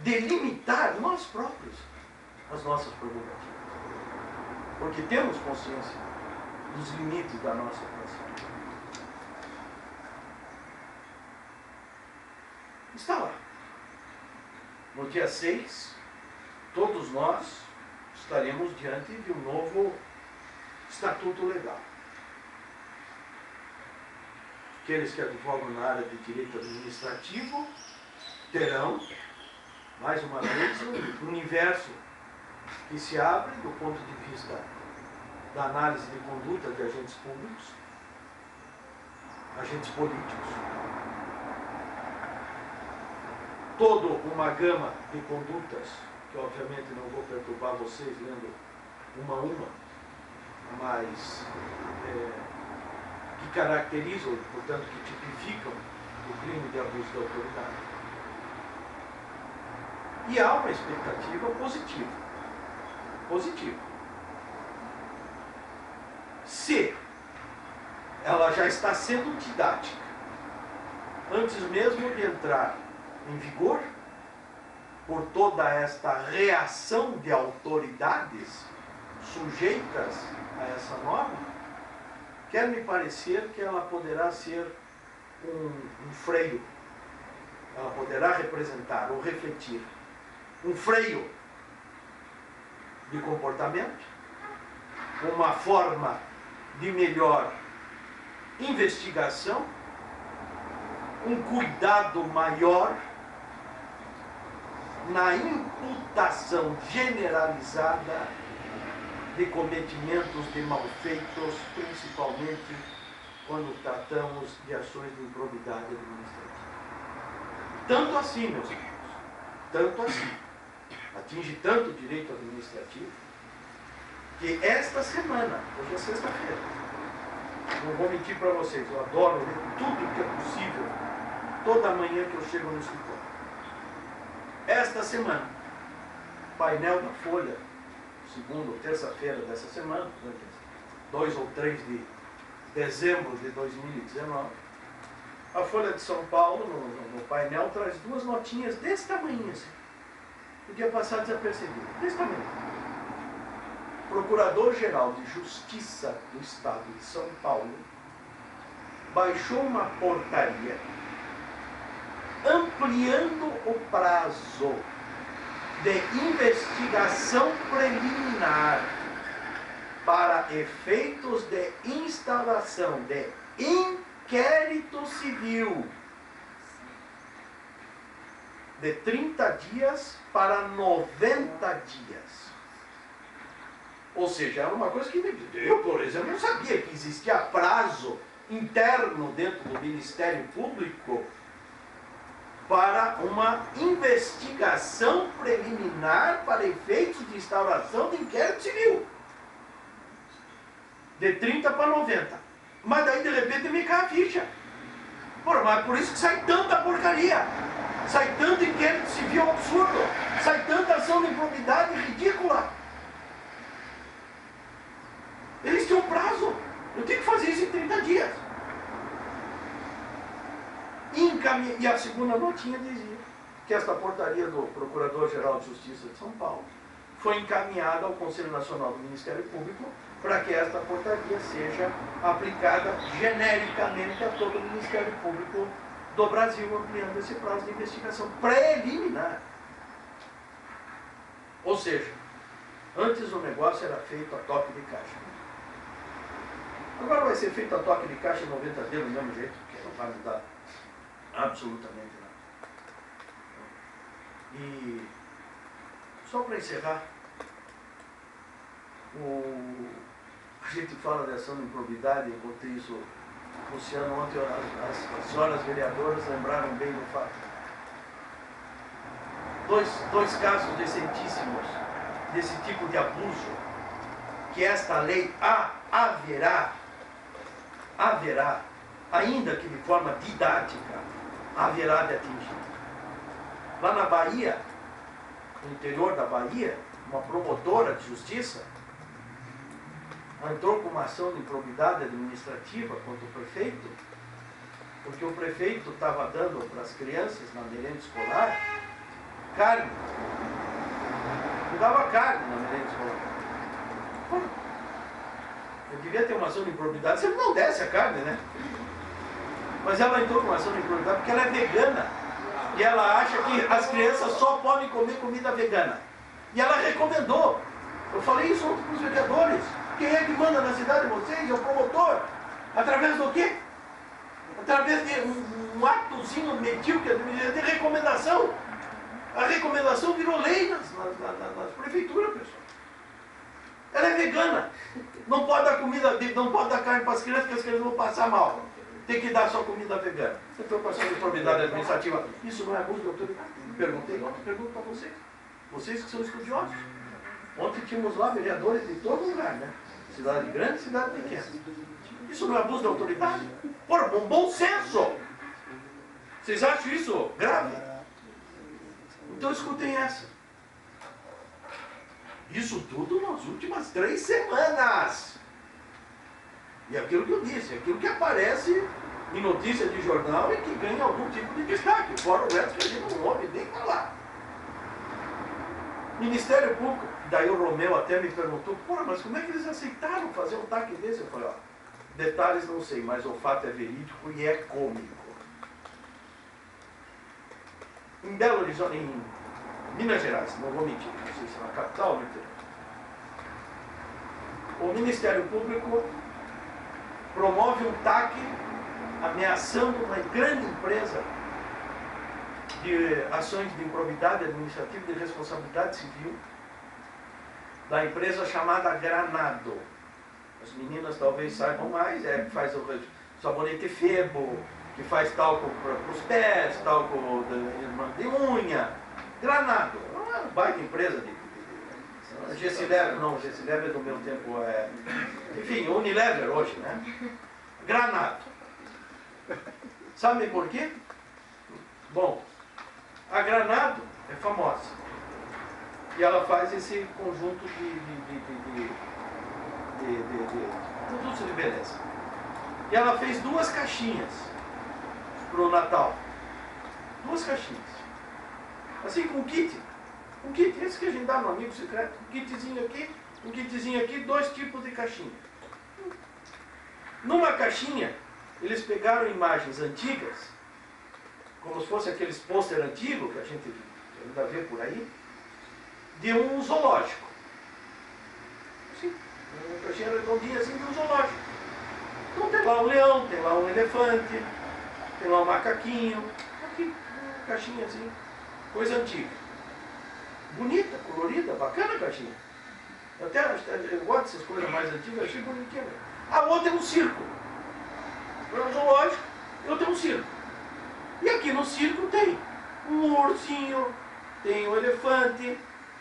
Delimitar nós próprios as nossas prerrogativas. Porque temos consciência dos limites da nossa atuação. Está lá. No dia 6, todos nós estaremos diante de um novo estatuto legal. Aqueles que advogam na área de direito administrativo terão, mais uma vez, um universo que se abre do ponto de vista da análise de conduta de agentes públicos, agentes políticos. Toda uma gama de condutas, que obviamente não vou perturbar vocês lendo uma a uma, mas que caracterizam, portanto, que tipificam o crime de abuso de autoridade. E há uma expectativa positiva. Positiva. Se ela já está sendo didática, antes mesmo de entrar em vigor, por toda esta reação de autoridades sujeitas a essa norma, quer me parecer que ela poderá ser um freio, ela poderá representar ou refletir um freio de comportamento, uma forma de melhor investigação, um cuidado maior na imputação generalizada de cometimentos de malfeitos, principalmente quando tratamos de ações de improbidade administrativa. Tanto assim, meus irmãos, tanto assim, atinge tanto o direito administrativo, que esta semana, hoje é sexta-feira, não vou mentir para vocês, eu adoro ler tudo que é possível, toda manhã que eu chego no escritório. Esta semana, painel da Folha, segunda ou terça-feira dessa semana, 2 ou 3 de dezembro de 2019, a Folha de São Paulo, no painel, traz 2 notinhas desse tamanho, assim. Podia passar desapercebido, desse tamanho. Procurador-Geral de Justiça do Estado de São Paulo baixou uma portaria ampliando o prazo de investigação preliminar para efeitos de instauração de inquérito civil de 30 dias para 90 dias. Ou seja, era uma coisa que eu, por exemplo, não sabia que existia prazo interno dentro do Ministério Público para uma investigação preliminar para efeitos de instauração de inquérito civil. De 30 para 90. Mas daí de repente me cai a ficha. Porra, mas é por isso que sai tanta porcaria. Sai tanto inquérito civil absurdo. Sai tanta ação de improbidade ridícula. Eles têm um prazo. Eu tenho que fazer isso em 30 dias. E a segunda notinha dizia que esta portaria do Procurador-Geral de Justiça de São Paulo foi encaminhada ao Conselho Nacional do Ministério Público para que esta portaria seja aplicada genericamente a todo o Ministério Público do Brasil, ampliando esse prazo de investigação preliminar. Ou seja, antes o negócio era feito a toque de caixa. Agora vai ser feito a toque de caixa em 90 dias do mesmo jeito, porque não vai mudar absolutamente nada. E só para encerrar, a gente fala de ação de improbidade, enquanto isso, Luciano, ontem as senhoras vereadoras lembraram bem do fato. Dois casos recentíssimos desse tipo de abuso, que esta lei haverá, ainda que de forma didática, haverá de atingir. Lá na Bahia, no interior da Bahia, uma promotora de justiça entrou com uma ação de improbidade administrativa contra o prefeito, porque o prefeito estava dando para as crianças na merenda escolar carne. Não dava carne na merenda escolar. Eu devia ter uma ação de improbidade se ele não desse a carne, né? Mas ela entrou com uma ação de improbidade porque ela é vegana. E ela acha que as crianças só podem comer comida vegana. E ela recomendou. Eu falei isso ontem para os vereadores. Quem é que manda na cidade de vocês? É o promotor. Através do quê? Através de um atozinho medíocre de recomendação. A recomendação virou lei nas prefeituras, pessoal. Ela é vegana. Não pode dar comida, não pode dar carne para as crianças, porque as crianças vão passar mal. Tem que dar só comida vegana. Você foi passando de probidade administrativa. Isso não é abuso de autoridade? Perguntei ontem, pergunto para vocês. Vocês que são estudiosos. Ontem tínhamos lá vereadores de todo lugar, né? Cidade grande, cidade pequena. Isso não é abuso de autoridade? Por bom senso. Vocês acham isso grave? Então escutem essa. Isso tudo nas últimas 3 semanas. E aquilo que eu disse, aquilo que aparece em notícia de jornal e que ganha algum tipo de destaque. Fora o resto que a gente não ouve nem falar. Ministério Público, daí o Romeu até me perguntou, porra, mas como é que eles aceitaram fazer um taque desse? Eu falei, ó, detalhes não sei, mas o fato é verídico e é cômico. Em Belo Horizonte, em Minas Gerais, não vou mentir, não sei se é na capital ou no interior. O Ministério Público promove um taque ameaçando uma grande empresa de ações de improbidade administrativa e de responsabilidade civil da empresa chamada Granado. As meninas talvez saibam mais, que faz o sabonete Febo, que faz talco para os pés, talco de unha. Granado, uma baita empresa de Gessilever, não, Gessilever é do meu tempo, enfim, Unilever hoje, né? Granado. Sabe por quê? Bom, a Granado é famosa. E ela faz esse conjunto de produtos de beleza. E ela fez 2 caixinhas para o Natal. 2 caixinhas. Assim, com kit. Um kit, esse que a gente dá no amigo secreto. Um kitzinho aqui, 2 tipos de caixinha. Numa caixinha, eles pegaram imagens antigas, como se fosse aqueles pôster antigos que a gente ainda vê por aí, de um zoológico. Assim, uma caixinha redondinha assim de um zoológico. Então tem lá um leão, tem lá um elefante, tem lá um macaquinho. Aqui, uma caixinha assim, coisa antiga. Bonita, colorida, bacana a caixinha. Eu gosto dessas coisas mais antigas, eu achei bonitinho. A outra é um circo. No zoológico, eu tenho um circo. E aqui no circo tem um ursinho, tem um elefante,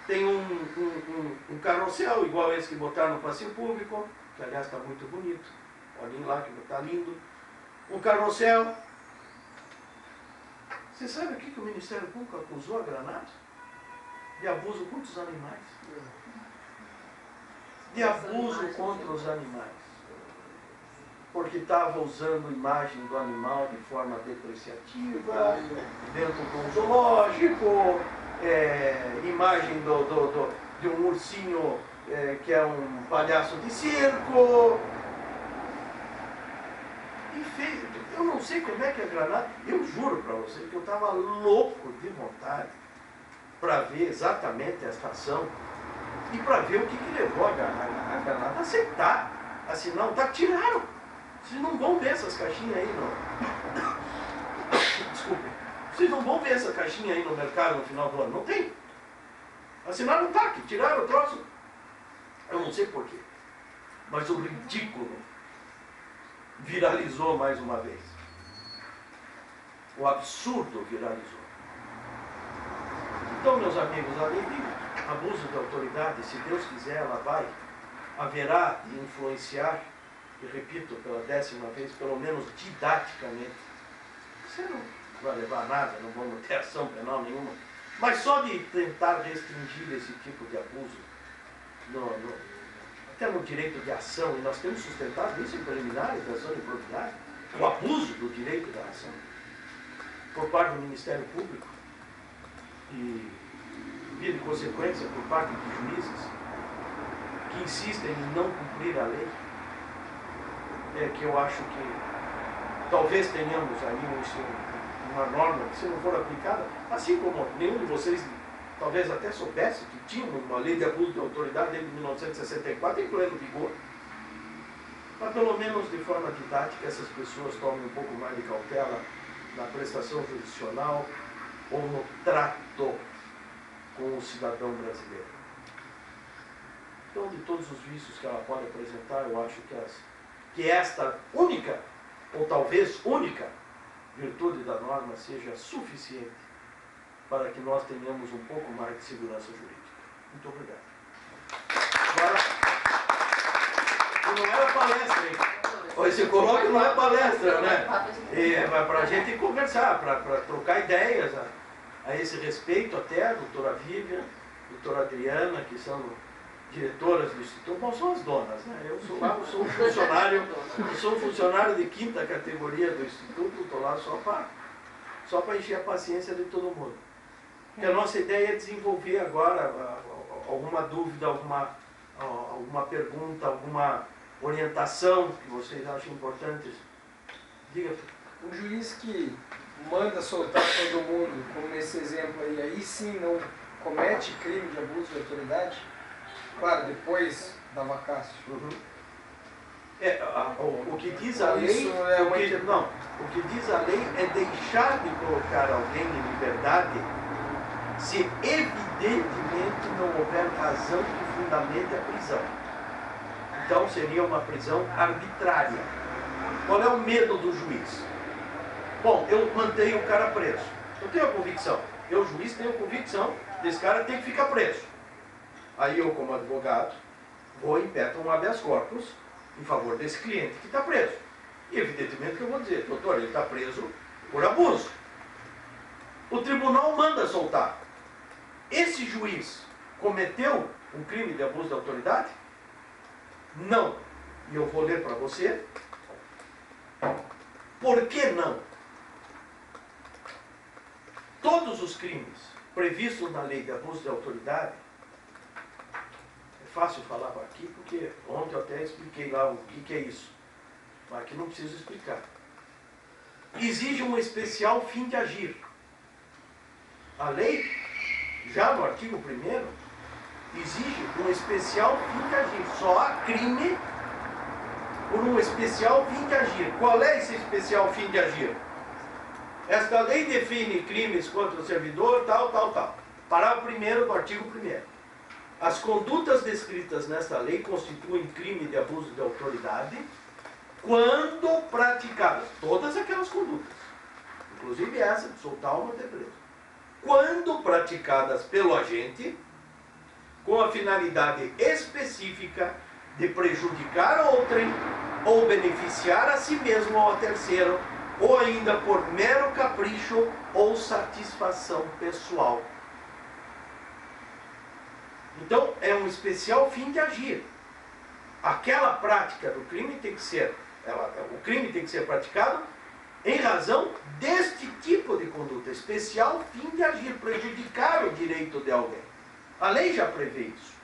tem um carrossel, igual esse que botaram no passeio público, que aliás está muito bonito. Olhem lá que está lindo. Um carrossel. Você sabe o que o Ministério Público acusou a Granado? De abuso contra os animais. De abuso contra os animais. Porque estava usando imagem do animal de forma depreciativa, dentro de um zoológico, imagem de um ursinho que é um palhaço de circo. E fez, eu não sei como é que a Granada, eu juro para você que eu estava louco de vontade para ver exatamente esta ação e para ver o que levou a Granada a aceitar, assinar um TAC. Tiraram. Vocês não vão ver essas caixinhas aí, não. Desculpe. Vocês não vão ver essa caixinha aí no mercado no final do ano. Não tem. Assinaram um TAC, tiraram o troço. Eu não sei porquê. Mas o ridículo viralizou mais uma vez. O absurdo viralizou. Então, meus amigos, a lei de abuso de autoridade, se Deus quiser, ela haverá de influenciar, e repito pela 10ª vez, pelo menos didaticamente. Você não vai levar a nada, não vamos ter ação penal nenhuma, mas só de tentar restringir esse tipo de abuso, até no direito de ação, e nós temos sustentado isso em preliminares da ação de improbidade, o abuso do direito da ação, por parte do Ministério Público, e via de consequência por parte de juízes que insistem em não cumprir a lei, que eu acho que talvez tenhamos aí uma norma que, se não for aplicada, assim como nenhum de vocês talvez até soubesse que tinha uma lei de abuso de autoridade desde 1964 em pleno vigor, mas pelo menos de forma didática essas pessoas tomem um pouco mais de cautela na prestação jurisdicional ou no trato com o cidadão brasileiro. Então, de todos os vícios que ela pode apresentar, eu acho que esta única, ou talvez única, virtude da norma seja suficiente para que nós tenhamos um pouco mais de segurança jurídica. Muito obrigado. Agora, não era palestra, hein? Esse colóquio não é palestra, né? É para a gente conversar, para trocar ideias a esse respeito, até a doutora Vivian, a doutora Adriana, que são diretoras do Instituto. Bom, são as donas, né? Eu sou um funcionário, de 5ª categoria do Instituto, estou lá só para encher a paciência de todo mundo. Porque a nossa ideia é desenvolver agora alguma dúvida, alguma pergunta, alguma orientação que vocês acham importantes. Diga. Um juiz que manda soltar todo mundo, como nesse exemplo aí sim não comete crime de abuso de autoridade? Claro, depois da vacácio. Uhum. O que diz a lei, o que diz a lei é deixar de colocar alguém em liberdade se evidentemente não houver razão que fundamente a prisão. Então seria uma prisão arbitrária. Qual é o medo do juiz? Bom, eu mantenho o cara preso. Eu tenho a convicção. Eu, juiz, tenho a convicção desse cara tem que ficar preso. Aí eu, como advogado, vou e impeto um habeas corpus em favor desse cliente que está preso. E evidentemente que eu vou dizer, doutor, ele está preso por abuso. O tribunal manda soltar. Esse juiz cometeu um crime de abuso de autoridade? Não. E eu vou ler para você. Por que não? Todos os crimes previstos na lei de abuso de autoridade, é fácil falar aqui, porque ontem eu até expliquei lá o que é isso. Mas aqui não preciso explicar. Exige um especial fim de agir. A lei, já no artigo 1º, exige um especial fim de agir. Só há crime por um especial fim de agir. Qual é esse especial fim de agir? Esta lei define crimes contra o servidor, tal. Parágrafo 1º do artigo 1º. As condutas descritas nesta lei constituem crime de abuso de autoridade quando praticadas, todas aquelas condutas, inclusive essa de soltar ou manter preso, quando praticadas pelo agente com a finalidade específica de prejudicar outrem ou beneficiar a si mesmo ou a terceiro, ou ainda por mero capricho ou satisfação pessoal. Então, é um especial fim de agir. Aquela prática do crime tem que ser, o crime tem que ser praticado em razão deste tipo de conduta, especial fim de agir, prejudicar o direito de alguém. A lei já prevê isso.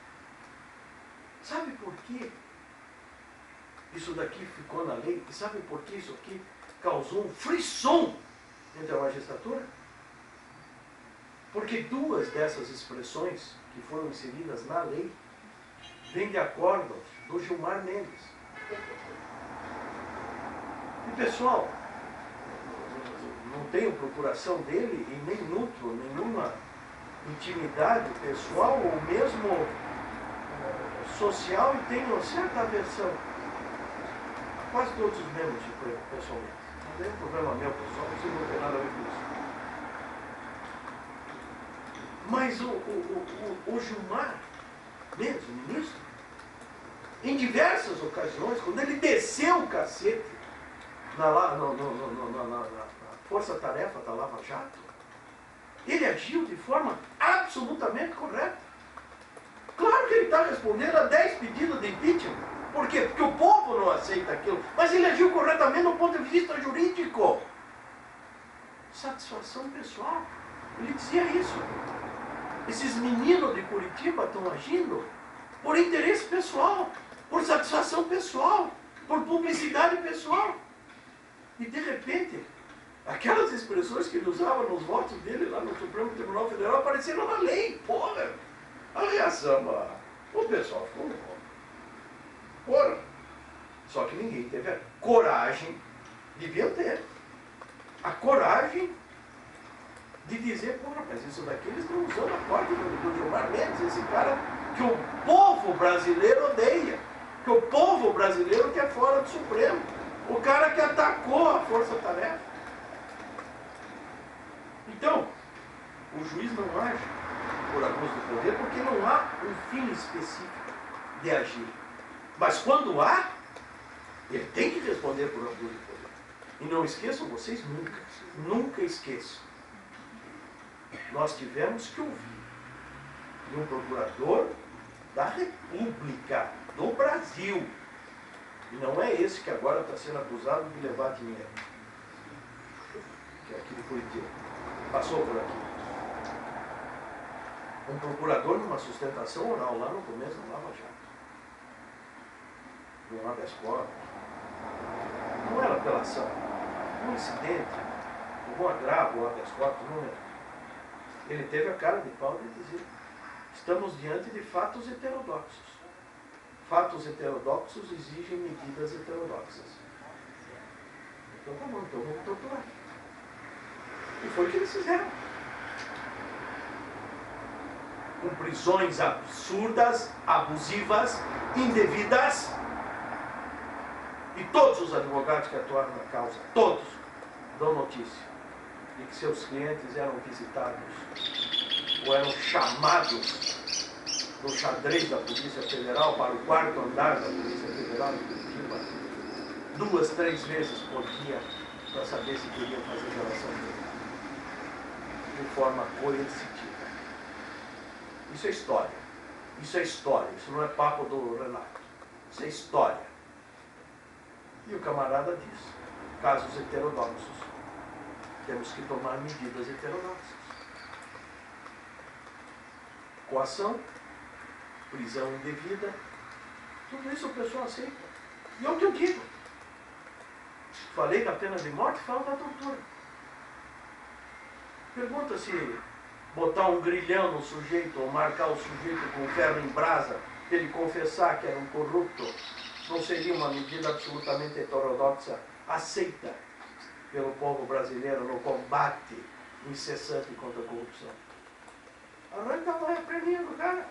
Sabe por quê isso daqui ficou na lei? E sabe por que isso aqui causou um frisson entre a magistratura? Porque duas dessas expressões que foram inseridas na lei vêm de acordo do Gilmar Mendes. E pessoal, não tenho procuração dele e nem nutro nenhuma intimidade pessoal ou mesmo social, e tenho certa aversão a quase todos os membros de pessoalmente. Não tem problema meu pessoal, não tem nada a ver com isso. Mas o Gilmar Mendes, o ministro, em diversas ocasiões, quando ele desceu o cacete na força-tarefa da Lava Jato, ele agiu de forma absolutamente correta. Claro que ele está respondendo a 10 pedidos de impeachment. Por quê? Porque o povo não aceita aquilo. Mas ele agiu corretamente do ponto de vista jurídico. Satisfação pessoal. Ele dizia isso. Esses meninos de Curitiba estão agindo por interesse pessoal, por satisfação pessoal, por publicidade pessoal. E de repente, aquelas expressões que ele usava nos votos dele lá no Supremo Tribunal Federal apareceram na lei. Porra! A reação, o pessoal ficou louco. Porra! Só que ninguém teve a coragem, deviam ter, a coragem de dizer, porra, mas isso daqui eles estão usando a corte do Gilmar Mendes, esse cara que o povo brasileiro odeia, que o povo brasileiro quer fora do Supremo, o cara que atacou a força-tarefa. Então, o juiz não age por abuso de poder porque não há um fim específico de agir. Mas quando há, ele tem que responder por abuso de poder. E não esqueçam vocês nunca esqueçam. Nós tivemos que ouvir de um procurador da República, do Brasil. E não é esse que agora está sendo acusado de levar dinheiro. Que é aqui de Curitiba. Passou por aqui. Um procurador numa sustentação oral lá no começo da Lava Jato. No habeas corpus. Não era apelação. Um incidente, um agravo, um habeas corpus, não era. Ele teve a cara de pau de dizer: estamos diante de fatos heterodoxos. Fatos heterodoxos exigem medidas heterodoxas. Então tá bom, então vamos torturar. E foi o que eles fizeram. Com prisões absurdas, abusivas, indevidas. E todos os advogados que atuaram na causa, todos, dão notícia de que seus clientes eram visitados ou eram chamados no xadrez da Polícia Federal para o quarto andar da Polícia Federal de Curitiba 2, 3 vezes por dia para saber se queriam fazer relação de forma coercitiva. Isso é história. Isso é história. Isso não é papo do Renato. Isso é história. E o camarada diz: casos heterodoxos. Temos que tomar medidas heterodoxas. Coação, prisão indevida, tudo isso o pessoal aceita. E é o que eu digo. Falei da pena de morte, falo da tortura. Pergunta se botar um grilhão no sujeito ou marcar o sujeito com ferro em brasa para ele confessar que era um corrupto não seria uma medida absolutamente heterodoxa aceita pelo povo brasileiro no combate incessante contra a corrupção. Arranca lá a perninha do cara.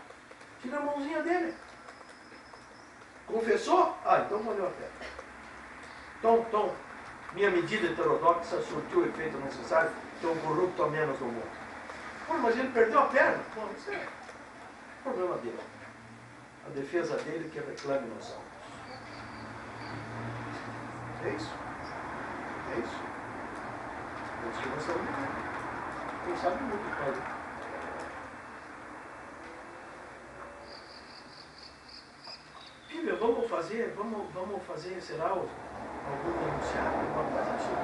Tira a mãozinha dele. Confessou? Ah, então valeu a pena. Então, minha medida heterodoxa surtiu o efeito necessário, então corrupto a menos no mundo. Pô, mas ele perdeu a perna. Pô, isso é problema dele. A defesa dele que reclame nos autos. É isso. É isso. É isso que nós estamos vivendo. Quem sabe muito pode. Filha, vamos fazer, será algum enunciado? Alguma coisa assim?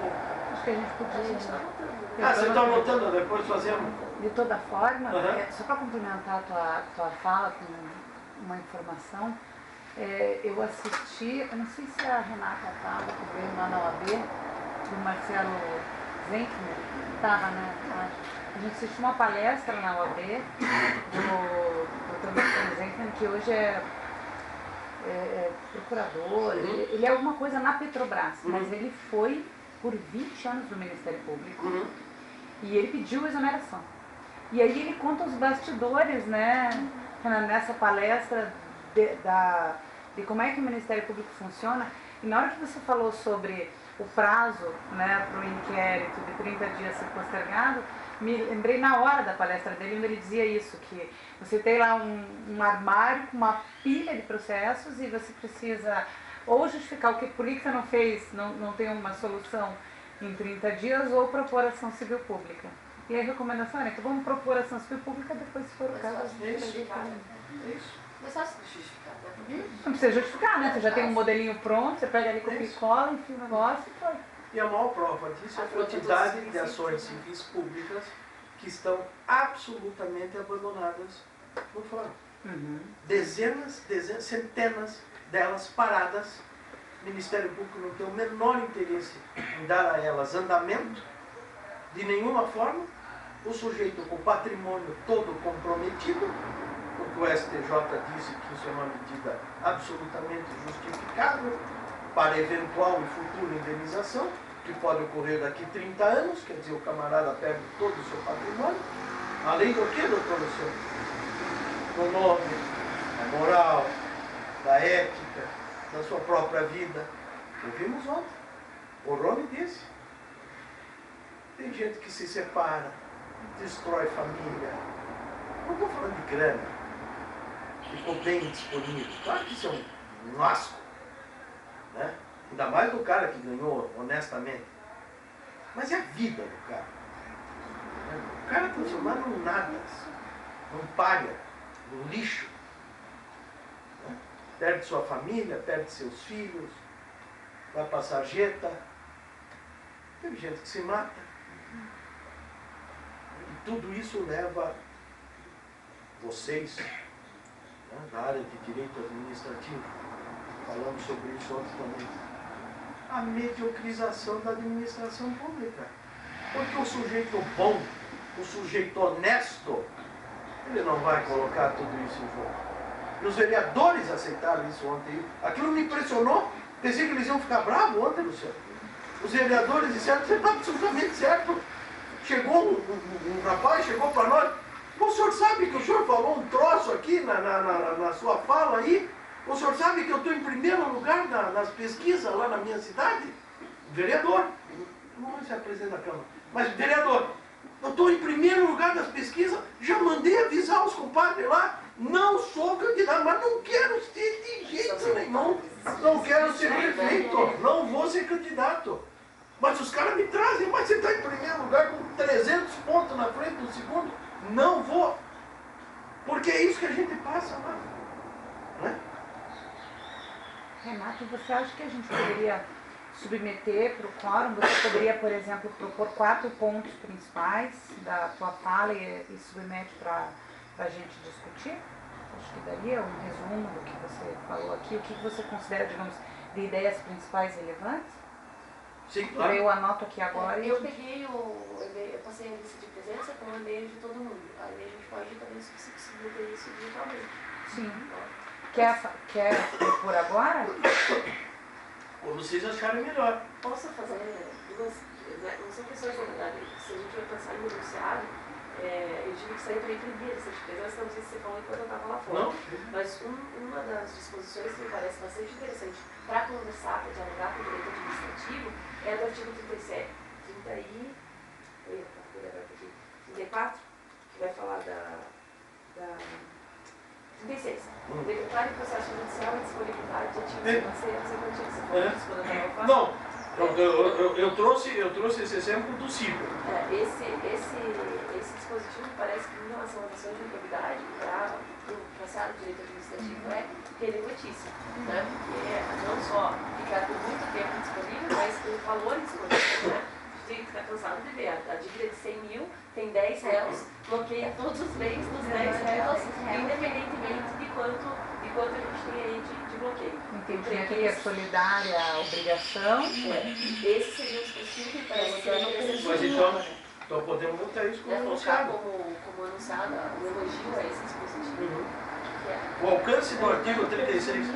Acho que a gente podia. Você está anotando, depois fazemos. De toda forma, Uhum. só para complementar a tua fala com uma informação, eu assisti, eu não sei se a Renata estava, que veio lá na OAB, do Marcelo Zenkner, estava, né? A gente assistiu uma palestra na OAB do Dr. Marcelo Zenkner, que hoje é procurador, ele é alguma coisa na Petrobras, mas ele foi por 20 anos no Ministério Público e ele pediu exoneração. E aí ele conta os bastidores, né, nessa palestra de como é que o Ministério Público funciona. E na hora que você falou sobre o prazo, né, para o inquérito de 30 dias ser postergado, me lembrei na hora da palestra dele, onde ele dizia isso, que você tem lá um armário com uma pilha de processos e você precisa ou justificar por que você não fez, não tem uma solução em 30 dias, ou propor ação civil pública. E a recomendação é que vamos propor ação civil pública depois, se for o caso. É isso. Mas só se justificar, né? Não precisa justificar, né? Você já tem um modelinho pronto, você pega ali com e cola, enfia o negócio e foi. E a maior prova disso é a quantidade de ações civis públicas que estão absolutamente abandonadas no fórum. Dezenas, centenas delas paradas. O Ministério Público não tem o menor interesse em dar a elas andamento, de nenhuma forma. O sujeito com o patrimônio todo comprometido, porque o STJ disse que isso é uma medida absolutamente justificável para eventual e futura indenização, que pode ocorrer daqui 30 anos, quer dizer, o camarada perde todo o seu patrimônio. Além do que, doutor Luciano? No nome da moral, da ética, da sua própria vida. Ouvimos ontem. O Rony disse. Tem gente que se separa, destrói família. Não estou falando de grana. Ficou bem disponível. Claro que isso é um asco. Né? Ainda mais do cara que ganhou honestamente. Mas é a vida do cara. O cara transformado num nada, num palha, num lixo. Né? Perde sua família, perde seus filhos, vai para a sarjeta. Tem gente que se mata. E tudo isso leva vocês, né, da área de direito administrativo, falamos sobre isso ontem também, a mediocrização da administração pública. Porque o sujeito bom, o sujeito honesto, ele não vai colocar tudo isso em jogo. E os vereadores aceitaram isso ontem. Aquilo me impressionou. Pensei que eles iam ficar bravos ontem, Luciano. Os vereadores disseram, você está absolutamente certo. Chegou um rapaz, chegou para nós. O senhor sabe que o senhor falou um troço aqui na sua fala aí? O senhor sabe que eu estou em primeiro lugar nas pesquisas lá na minha cidade? Vereador. Não se apresenta a Câmara. Mas vereador, eu estou em primeiro lugar das pesquisas, já mandei avisar os compadres lá, não sou candidato, mas não quero ser de jeito nenhum. Não quero ser prefeito, não vou ser candidato. Mas os caras me trazem, mas você está em primeiro lugar com 300 pontos na frente do segundo. Não vou. Porque é isso que a gente passa lá. Né? Renato, você acha que a gente poderia submeter para o quórum? Você poderia, por exemplo, propor 4 pontos principais da tua fala e submete para a gente discutir? Acho que daria um resumo do que você falou aqui. O que você considera, digamos, de ideias principais relevantes? Sim, claro. Eu anoto aqui agora. Eu peguei eu passei a lista de presença com o e-mail de todo mundo. Aí a gente pode também submeter isso digitalmente. Sim. Quer propor agora? Como vocês acharem melhor. Posso fazer duas, não são questões de verdade. Se a gente vai pensar em enunciado, tive que sair para imprimir a lista de presença, não sei se você falou enquanto eu estava lá fora. Não? Mas uma das disposições que me parece bastante interessante para conversar, para dialogar com o direito administrativo, é a do artigo 37, 34, que vai falar da 36. Decretar em processo judicial a disponibilidade de ativos financeiros e quantia. Você falou isso quando eu estava Não, eu trouxe esse exemplo do ciclo. Esse dispositivo parece que, em relação à noção de improbidade, para o passado do direito administrativo, é relevantíssimo. Né? Porque não só ficar por muito tempo disponível, mas o valor disponível. Né? Tem que ficar cansado de ver. A dívida de 100 mil tem 10 réus, bloqueia todos os bens dos 10 réus, independentemente de quanto a gente tem aí de bloqueio. Entendi. Aqui é solidária a obrigação. Esse seria o dispositivo que parece que é Mas então podemos botar isso como anunciado. como anunciado, o elogio a esse dispositivo. O alcance do artigo 36.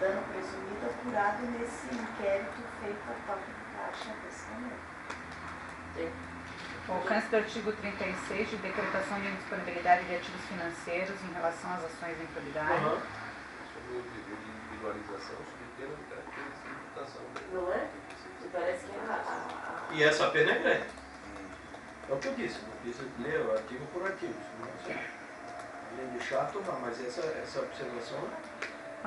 Dano presumido apurado nesse inquérito feito a tal Caixa desse momento. O alcance do artigo 36 de decretação de indisponibilidade de ativos financeiros em relação às ações de improbidade. Sobre o dever de individualização, sobre pena de característica de imputação. Não é? Me parece que E essa pena é grande. É o que eu disse. Não precisa ler o artigo por artigo. Além de chato, não, mas essa observação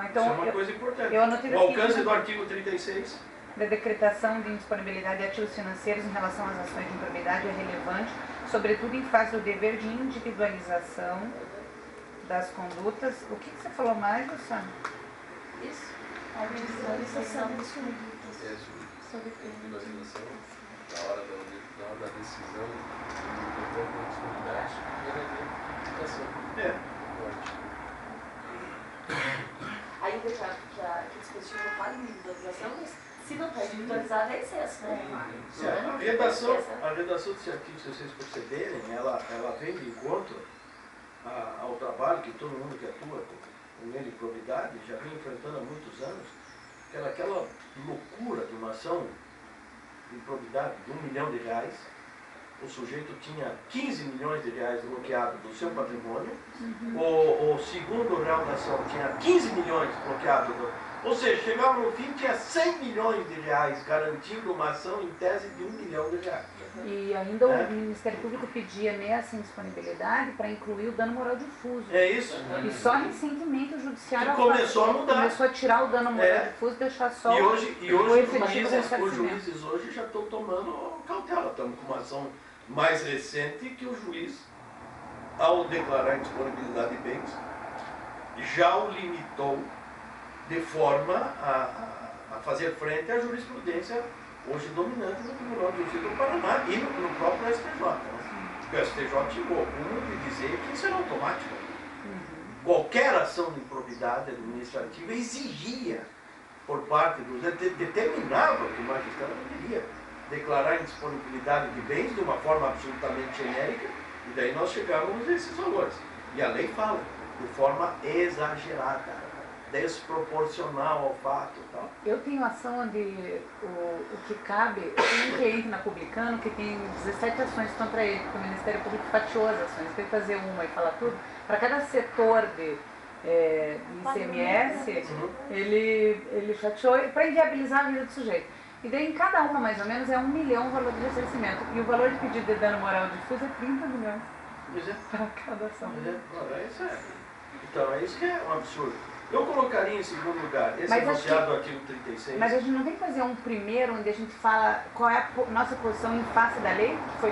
Então, é uma coisa importante. eu anotei O aqui, alcance do artigo 36. da decretação de indisponibilidade de ativos financeiros em relação às ações de improbidade é relevante, sobretudo em face do dever de individualização das condutas. O que você falou mais, Luciano? isso. A individualização das condutas. Sobre individualização, na hora da decisão, do próprio disponibilidade, e a imputação. Ainda que o dispositivo não fale em individualização, mas se não está individualizado é excesso, né? A redação desse artigo, se vocês perceberem, ela vem de encontro ao trabalho que todo mundo que atua com ele em probidade já vem enfrentando há muitos anos, que era aquela loucura de uma ação de improbidade de R$1 milhão. O sujeito tinha 15 milhões de reais bloqueados do seu patrimônio, o segundo réu da ação tinha 15 milhões bloqueados, ou seja, chegava no fim tinha 100 milhões de reais garantindo uma ação em tese de R$1 milhão. E ainda o Ministério Público pedia nessa indisponibilidade para incluir o dano moral difuso. É isso. E só recentemente o Judiciário começou a mudar. Começou a tirar o dano moral difuso e deixar só E hoje o os efetivo ressarcimento. juízes hoje já estão tomando cautela. Estamos com uma ação mais recente que o juiz, ao declarar indisponibilidade de bens, já o limitou de forma a fazer frente à jurisprudência hoje dominante no Tribunal de Justiça do Paraná e no próprio STJ. Né? Porque o STJ chegou ao cúmulo de dizer que isso era automático. Qualquer ação de improbidade administrativa exigia, por parte do... determinava que o magistrado deveria declarar indisponibilidade de bens de uma forma absolutamente genérica, e daí nós chegamos a esses valores. E a lei fala, de forma exagerada, desproporcional ao fato. Tal. Eu tenho ação onde o que cabe, tem um cliente na Publicano que tem 17 ações contra ele, porque o Ministério Público fatiou as ações, tem que fazer uma e falar tudo. Para cada setor de ICMS, ele fatiou para inviabilizar a vida do sujeito. E daí em cada uma, mais ou menos, é R$1 milhão o valor de ressarcimento. E o valor de pedido de dano moral difuso é 30 milhões para cada ação. Então, é isso que é um absurdo. Eu colocaria em segundo lugar esse enunciado do artigo 36. Mas a gente não tem que fazer um primeiro onde a gente fala qual é a nossa posição em face da lei? Que foi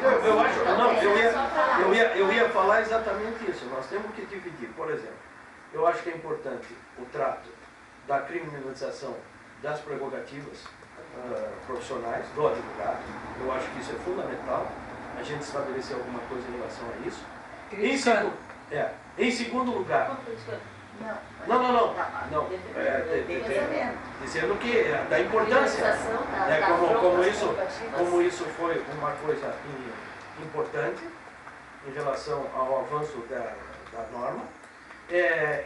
eu ia falar exatamente isso. Nós temos que dividir. Por exemplo, eu acho que é importante o trato da criminalização das prerrogativas profissionais do advogado. Eu acho que isso é fundamental, a gente estabelecer alguma coisa em relação a isso. Em segundo lugar, dizendo que da importância, como isso foi uma coisa importante em relação ao avanço da norma.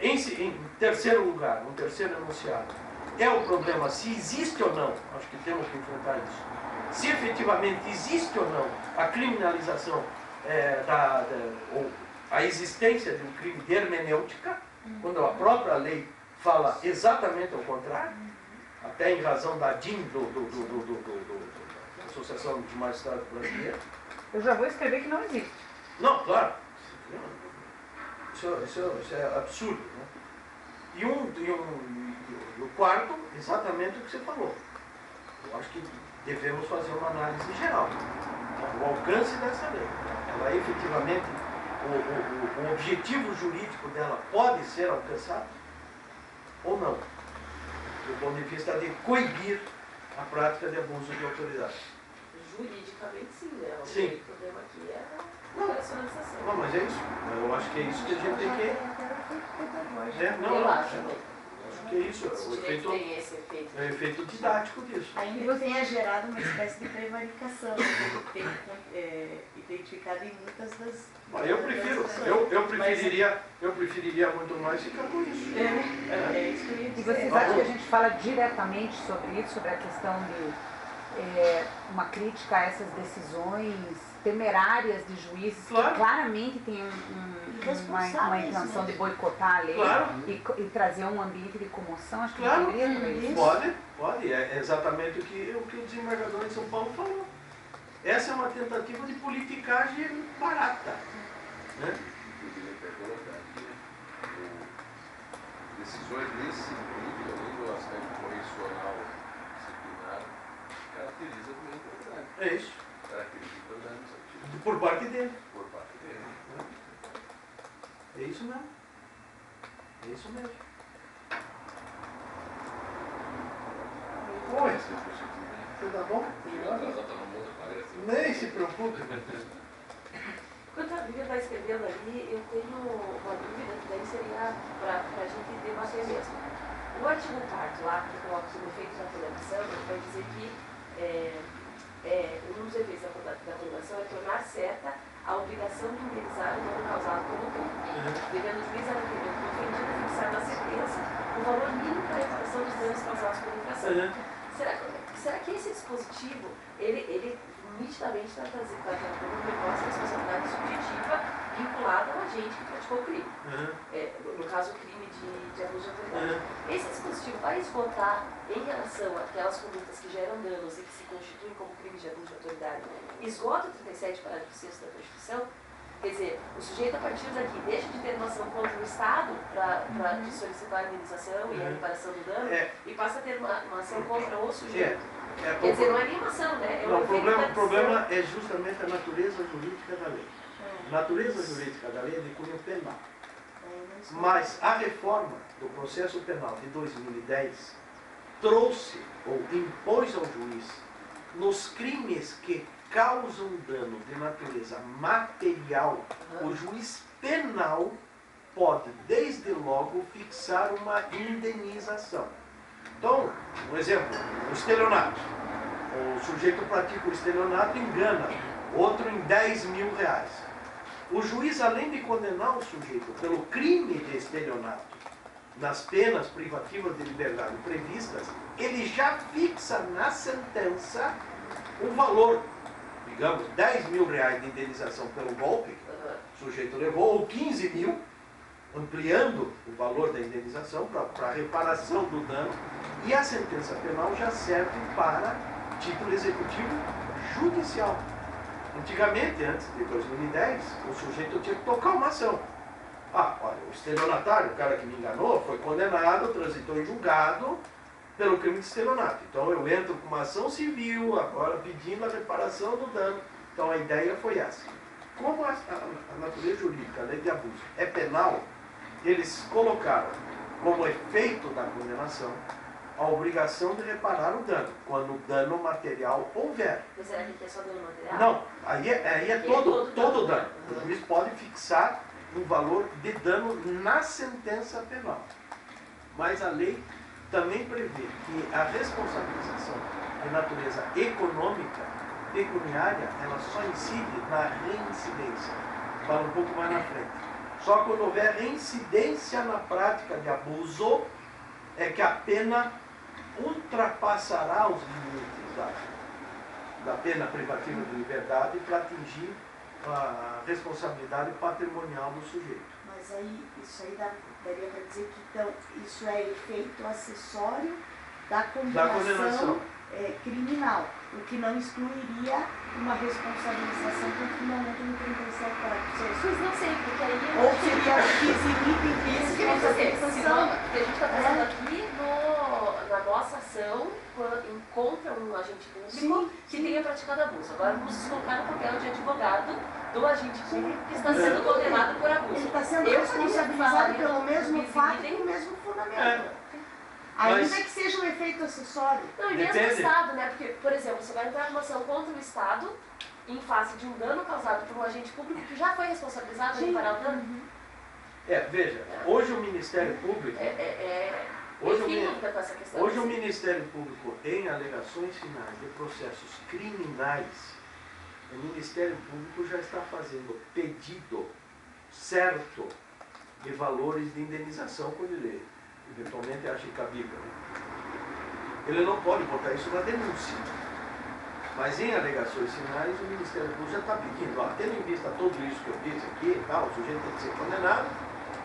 Em terceiro lugar, um terceiro enunciado, é o problema se existe ou não, acho que temos que enfrentar isso, se efetivamente existe ou não a criminalização ou a existência de um crime de hermenêutica, quando a própria lei fala exatamente ao contrário, até em razão da DIN, da Associação de Magistrados Brasileiros. Eu já vou escrever que não existe. Não, claro. Isso é absurdo. Né? E o quarto, exatamente o que você falou. Eu acho que devemos fazer uma análise geral. O alcance dessa lei. Ela efetivamente, o objetivo jurídico dela pode ser alcançado ou não, do ponto de vista de coibir a prática de abuso de autoridade. Juridicamente sim, né? Sim. O problema aqui é a operacionalização. Não, mas é isso. Eu acho que é isso que a gente tem que... Não, Eu acho. Acho que é isso. O direito tem esse efeito. É o efeito didático disso. Ainda que tenha gerado uma espécie de prevaricação, tem identificado em muitas das... Eu preferiria muito mais ficar com isso. É isso que eu ia E dizer. vocês acham que a gente fala diretamente sobre isso, sobre a questão de uma crítica a essas decisões temerárias de juízes Claro. que claramente têm uma intenção de boicotar a lei Claro. e trazer um ambiente de comoção? Acho que Claro. não deveria fazer isso. Pode. É exatamente o que o desembargador de São Paulo falou. Essa é uma tentativa de politicagem barata. Né? Inclusive, para colocar aqui, decisões nesse sentido, além do aspecto correcional disciplinar, caracteriza também a improbidade. É isso. Caracteriza a improbidade no sentido. Por parte dele. Por parte dele. É isso mesmo. É isso mesmo. Oi, você tá bom? Nem se preocupe. Quando a Bíblia está escrevendo ali, eu tenho uma dúvida que daí seria para a gente debater mesmo. No artigo 4 lá, que coloca sobre efeitos da condenação, ele vai dizer que um dos efeitos da condenação é tornar certa a obrigação de indenizar o dano causado pelo crime, devendo o juiz arrependimento do ofendido fixar na sentença o valor mínimo para a reparação dos danos causados pela infração. Será que esse dispositivo, ele nitidamente está trazendo como negócio a responsabilidade subjetiva vinculada ao agente que praticou o crime? No caso, o crime de abuso de autoridade. Esse dispositivo vai esgotar em relação àquelas condutas que geram danos e que se constituem como crime de abuso de autoridade, esgota o 37, parágrafo 6º da Constituição? Quer dizer, o sujeito, a partir daqui, deixa de ter uma ação contra o Estado para solicitar a indenização e a reparação do dano e passa a ter uma ação contra o sujeito. Quer dizer, não é nenhuma ação, né? É Não, um o problema é justamente a natureza jurídica da lei. A natureza jurídica da lei é de cunho penal. Mas a reforma do processo penal de 2010 trouxe ou impôs ao juiz, nos crimes que causam dano de natureza material, o juiz penal pode, desde logo, fixar uma indenização. Então, um exemplo, o estelionato. O sujeito pratica o estelionato e engana outro em 10 mil reais. O juiz, além de condenar o sujeito pelo crime de estelionato, nas penas privativas de liberdade previstas, ele já fixa na sentença o valor, digamos, 10 mil reais de indenização pelo golpe, o sujeito levou, ou 15 mil, ampliando o valor da indenização para a reparação do dano, e a sentença penal já serve para título executivo judicial. Antigamente, antes de 2010, o sujeito tinha que tocar uma ação. Olha, o estelionatário, o cara que me enganou, foi condenado, transitou em julgado pelo crime de estelionato. Então eu entro com uma ação civil, agora pedindo a reparação do dano. Então a ideia foi essa. Como a natureza jurídica, a lei de abuso, é penal, eles colocaram como efeito da condenação a obrigação de reparar o dano, quando o dano material houver. Mas será que é só dano material? Não, aí é todo o dano. O juiz pode fixar um valor de dano na sentença penal. Mas a lei também prevê que a responsabilização de natureza econômica, pecuniária, ela só incide na reincidência. Fala um pouco mais na frente. Só quando houver reincidência na prática de abuso é que a pena ultrapassará os limites da pena privativa de liberdade para atingir a responsabilidade patrimonial do sujeito. Mas aí, isso aí daria para dizer que então, isso é efeito acessório da condenação criminal, o que não excluiria uma responsabilização com fundamento no 37 parágrafo 6. Mas não sei, porque aí... Ou seria o que eximipe Isso que eu ia dizer, senão, porque a gente está pensando aqui na nossa ação, quando encontra um agente público que tenha praticado abuso. Agora vamos se colocar no papel de advogado do agente público que está sendo condenado por abuso. Ele está sendo responsabilizado pelo mesmo fato e o mesmo fundamento. Ainda que seja um efeito acessório. Não, e mesmo o Estado, né? Porque, por exemplo, você vai entrar numa ação contra o Estado em face de um dano causado por um agente público que já foi responsabilizado em reparar o dano. Veja, hoje o Ministério Público... Hoje o Ministério Público, em alegações finais de processos criminais, o Ministério Público já está fazendo pedido certo de valores de indenização quando ele eventualmente acha cabível. Ele não pode botar isso na denúncia. Mas em alegações finais, o Ministério Público já está pedindo, tendo em vista tudo isso que eu disse aqui, o sujeito tem que ser condenado,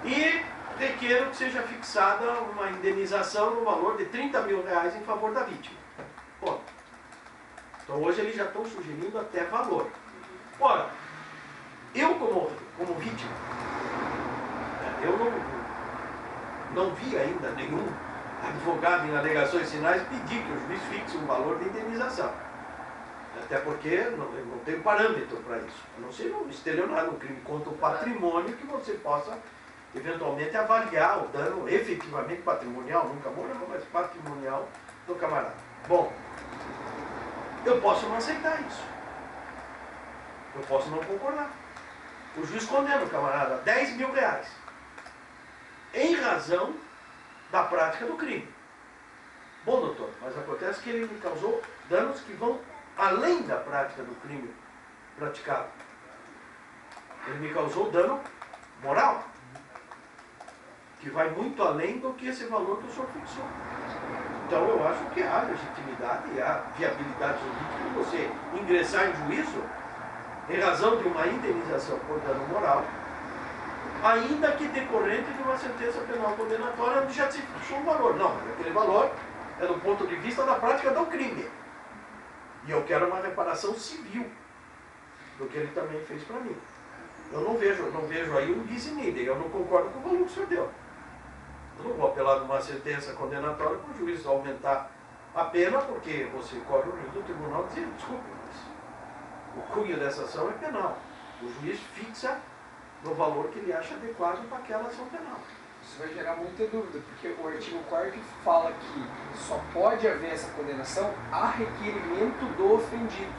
e requeiro que seja fixada uma indenização no valor de R$30 mil em favor da vítima. Bom, então hoje eles já estão sugerindo até valor. Ora, eu como vítima, eu não vi ainda nenhum advogado em alegações finais pedir que o juiz fixe um valor de indenização. Até porque não tem parâmetro para isso. A não ser um estelionato, um crime contra o patrimônio que você possa eventualmente avaliar o dano efetivamente patrimonial, nunca moral, mas patrimonial do camarada. Bom, eu posso não aceitar isso. Eu posso não concordar. O juiz condena o camarada a R$10 mil em razão da prática do crime. Bom, doutor, mas acontece que ele me causou danos que vão além da prática do crime praticado. Ele me causou dano moral, que vai muito além do que esse valor que o senhor fixou. Então eu acho que há legitimidade e há viabilidade jurídica de você ingressar em juízo em razão de uma indenização por dano moral, ainda que decorrente de uma sentença penal condenatória onde já se fixou um valor. Não, mas aquele valor é do ponto de vista da prática do crime. E eu quero uma reparação civil do que ele também fez para mim. Eu não vejo aí um bis in idem, eu não concordo com o valor que o senhor deu. Eu não vou apelar numa sentença condenatória para o juiz aumentar a pena, porque você corre o risco do tribunal dizer, desculpe, mas o cunho dessa ação é penal. O juiz fixa no valor que ele acha adequado para aquela ação penal. Isso vai gerar muita dúvida, porque o artigo 4º fala que só pode haver essa condenação a requerimento do ofendido.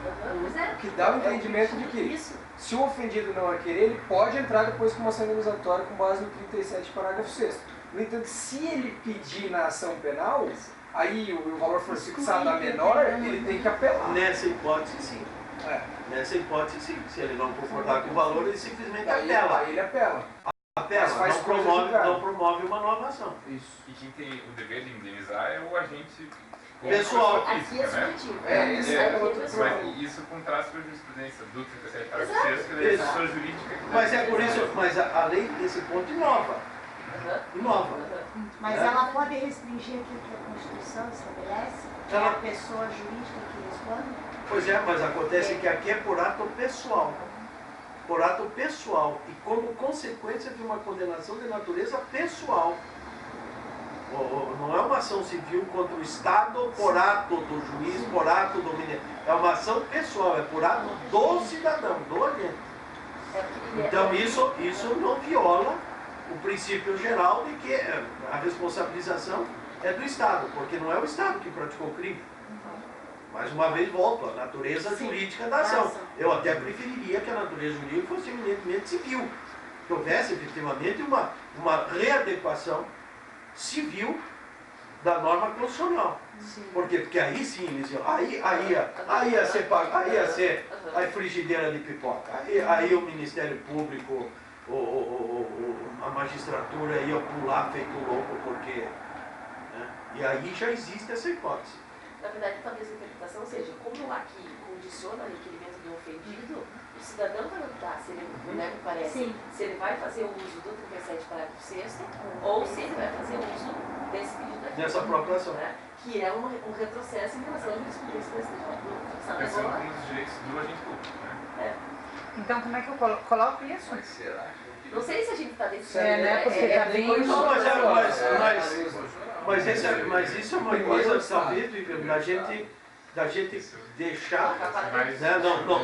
O que dá o entendimento de que, se o ofendido não a querer, ele pode entrar depois com uma ação indenizatória com base no 37, parágrafo 6º. No entanto, se ele pedir na ação penal, aí o valor for fixado a menor, ele tem que apelar. Nessa hipótese, sim. Nessa hipótese, sim. Se ele não concordar com o valor, ele simplesmente apela. Aí ele apela. Apela, não promove uma nova ação. Isso. E quem tem o dever de indenizar é o agente pessoal. Aqui é subjetivo. Esse é outro problema. Mas isso contrasta com a jurisprudência do 37 parágrafo 6, que é a pessoa jurídica que Mas é por isso, mas a lei, nesse ponto, inova. Mas ela pode restringir aquilo que a Constituição estabelece? Que é a pessoa jurídica que responde? Pois é, mas acontece que aqui é por ato pessoal. Por ato pessoal e como consequência de uma condenação de natureza pessoal. Não é uma ação civil contra o Estado por ato do juiz, por ato do ministro. É uma ação pessoal, é por ato do cidadão, do agente. Então isso não viola o princípio geral de que a responsabilização é do Estado, porque não é o Estado que praticou o crime. Mais uma vez volto, a natureza jurídica da ação. Eu até preferiria que a natureza jurídica fosse eminentemente civil, que houvesse efetivamente uma readequação civil da norma constitucional. Por quê? Porque aí sim eles iam, aí ia ser pago, aí ia ser a frigideira de pipoca, aí o Ministério Público, a magistratura ia pular feito louco, porque... Né? E aí já existe essa hipótese. na verdade, talvez a interpretação seja, como aqui condiciona o requerimento do ofendido, o cidadão vai optar se ele, né, me parece, se ele vai fazer o uso do 37, parágrafo 6º, ou se ele vai fazer o uso desse pedido aqui. Dessa própria ação. Né? Que é um retrocesso em relação à jurisprudência do STJ. Pensando nos direitos do agente público, né? Então, como é que eu coloco isso? Mas será? Não sei se a gente está dentro né? Porque tá bem... Não, mas isso é uma coisa, talvez, da gente deixar, né,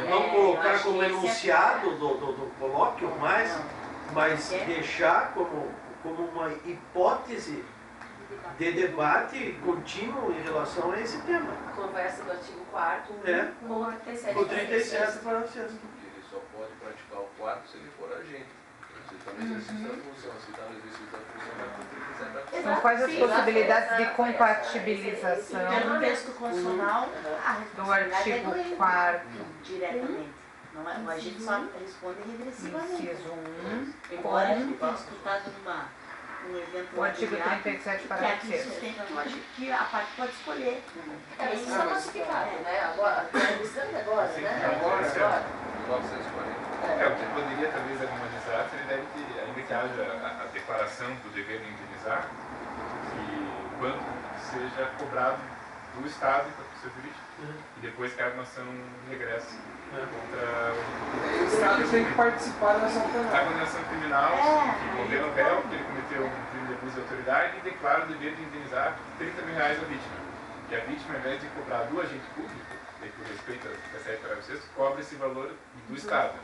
não colocar como enunciado do colóquio, mas deixar como uma hipótese de debate contínuo em relação a esse tema. Conversa do artigo 4º com o 37. Com o 37 para o 6º. Ele só pode praticar o 4º se ele for agente. Se ele está no exercício da função, se está no exercício da função, vai com o 37. Então, quais as possibilidades de compatibilização Pelo texto constitucional, do artigo 4º, diretamente. Não é, a gente só responde regressivamente. inciso 1, Embora ele tenha escutado um evento o artigo 37, parágrafo que aqui 6º. sustenta que a parte pode escolher. Mas isso está classificado, né? Agora, agora, né? Agora. 940. O que poderia talvez harmonizar, ele deve ter, ainda que haja a declaração do dever de indenizar, que o banco seja cobrado do Estado enquanto seu jurídico, e depois que a armação regresse contra O Estado tem que participar da ação a penal. condenação criminal, que condena o réu, que ele cometeu um crime de abuso de autoridade, e declara o dever de indenizar R$30.000 à vítima. E a vítima, ao invés de cobrar do agente público, por respeito ao 17 parágrafo 6º, cobra esse valor do Estado.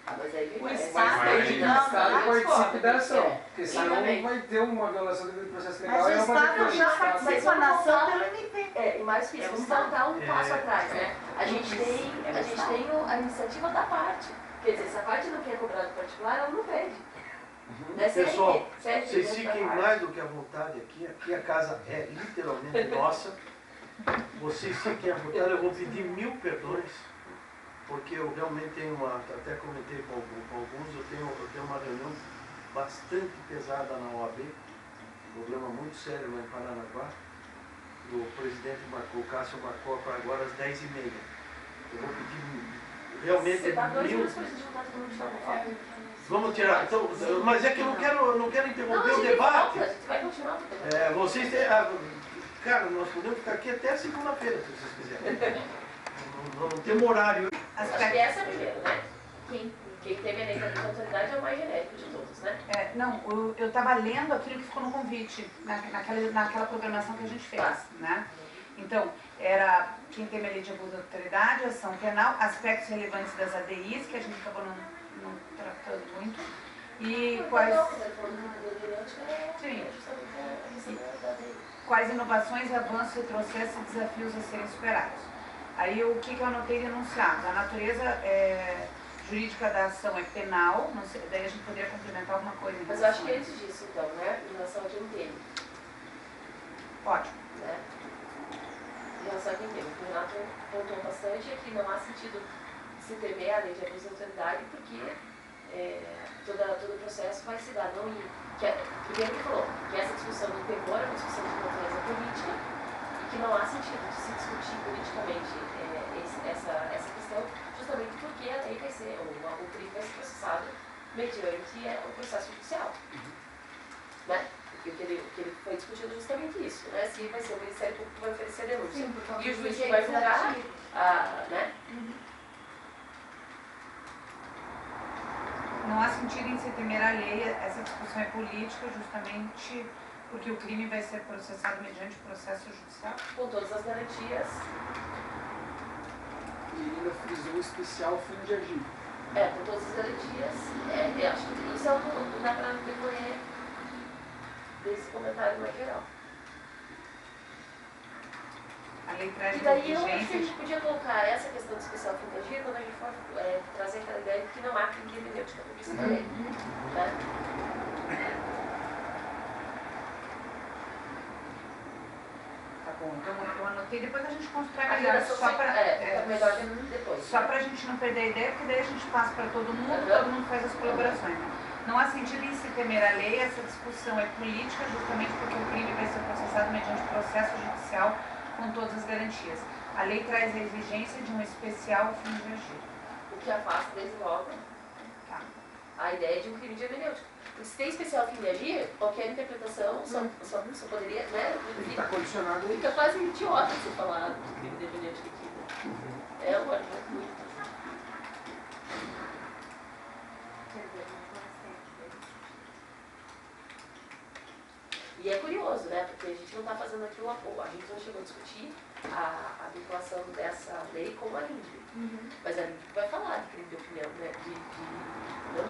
Mas aí O mas- Estado Mas tem que o Estado participe da ação, porque senão Exatamente. vai ter uma violação do devido processo Mas legal o e é uma Estado defesa já do Estado. participa na ação pelo MP. E mais que isso, vamos voltar um passo atrás, né? A gente tem a iniciativa da parte. Quer dizer, se a parte não quer cobrar do particular, ela não pede. Né? Pessoal, CRP, vocês fiquem mais do que à vontade aqui. Aqui a casa é literalmente nossa. Vocês fiquem à vontade. Eu vou pedir 1000 perdões, porque eu realmente tenho até comentei com alguns, eu tenho uma reunião bastante pesada na OAB, um problema muito sério lá em Paranaguá. O presidente marcou, o Cássio marcou para agora às 10h30. Eu vou pedir realmente Você tá 2 1000. minutos para se juntar todo mundo de novo. Vamos tirar. Então, mas é que eu não quero interromper o debate. A gente vai continuar. Vocês têm. Cara, nós podemos ficar aqui até segunda-feira, se vocês quiserem. Não temos horário. Acho que essa é a primeira, né? Quem teve a lei da autoridade é o mais genérico de todos, né? Eu estava lendo aquilo que ficou no convite, naquela programação que a gente fez, né? Então, era quem teme a lei de abuso de autoridade, ação penal, aspectos relevantes das ADIs, que a gente acabou não tratando muito, e quais inovações, avanços, retrocessos e desafios a serem superados. Aí o que eu anotei denunciado? A natureza jurídica da ação é penal, não sei, daí a gente poderia complementar alguma coisa. Mas eu acho que antes disso, então, né? Em relação a quem teme. Ótimo. Né? Em relação a quem teme. O Renato pontuou bastante é que não há sentido se temer a lei de abuso de autoridade, porque todo o processo vai se dar. Primeiro que falou que essa discussão do temor é uma discussão de natureza política e que não há sentido de se discutir politicamente essa questão, justamente porque a lei vai ser, o crime vai ser processado mediante o processo judicial. Né? Porque o que ele foi discutindo justamente isso, né? Se vai ser o Ministério Público que vai oferecer a denúncia. E o juiz que vai julgar, né? Não há sentido em se temer a lei, essa discussão é política, justamente porque o crime vai ser processado mediante o processo judicial. Com todas as garantias. E ainda frisou o especial fim de agir. Com todas as garantias. Eu acho que isso é o que dá para decorrer desse comentário mais geral. A lei traz E daí eu acho que a exigências. gente podia colocar essa questão do especial fim de agir quando a gente for trazer aquela ideia de que não há crime hermenêutica prevista na lei. Né? Tá bom, então eu anotei, depois a gente constrói A melhor, redação só para melhor depois. só para a gente não perder a ideia, porque daí a gente passa para todo mundo faz as colaborações. Não há sentido em se temer a lei, essa discussão é política, justamente porque o crime vai ser processado mediante processo judicial com todas as garantias. A lei traz a exigência de um especial fim de agir. O que afasta desde logo Tá. a ideia de um crime de hermenêutica. Porque se tem especial fim de agir, qualquer interpretação só poderia, né? Está condicionado aí. Fica quase idiota você falar do crime de hermenêutica aqui, né? É um argumento muito. E é curioso, né? Porque a gente não está fazendo aqui a gente não chegou a discutir a vinculação dessa lei com a LINDB. Mas a LINDB vai falar de crime de opinião, né?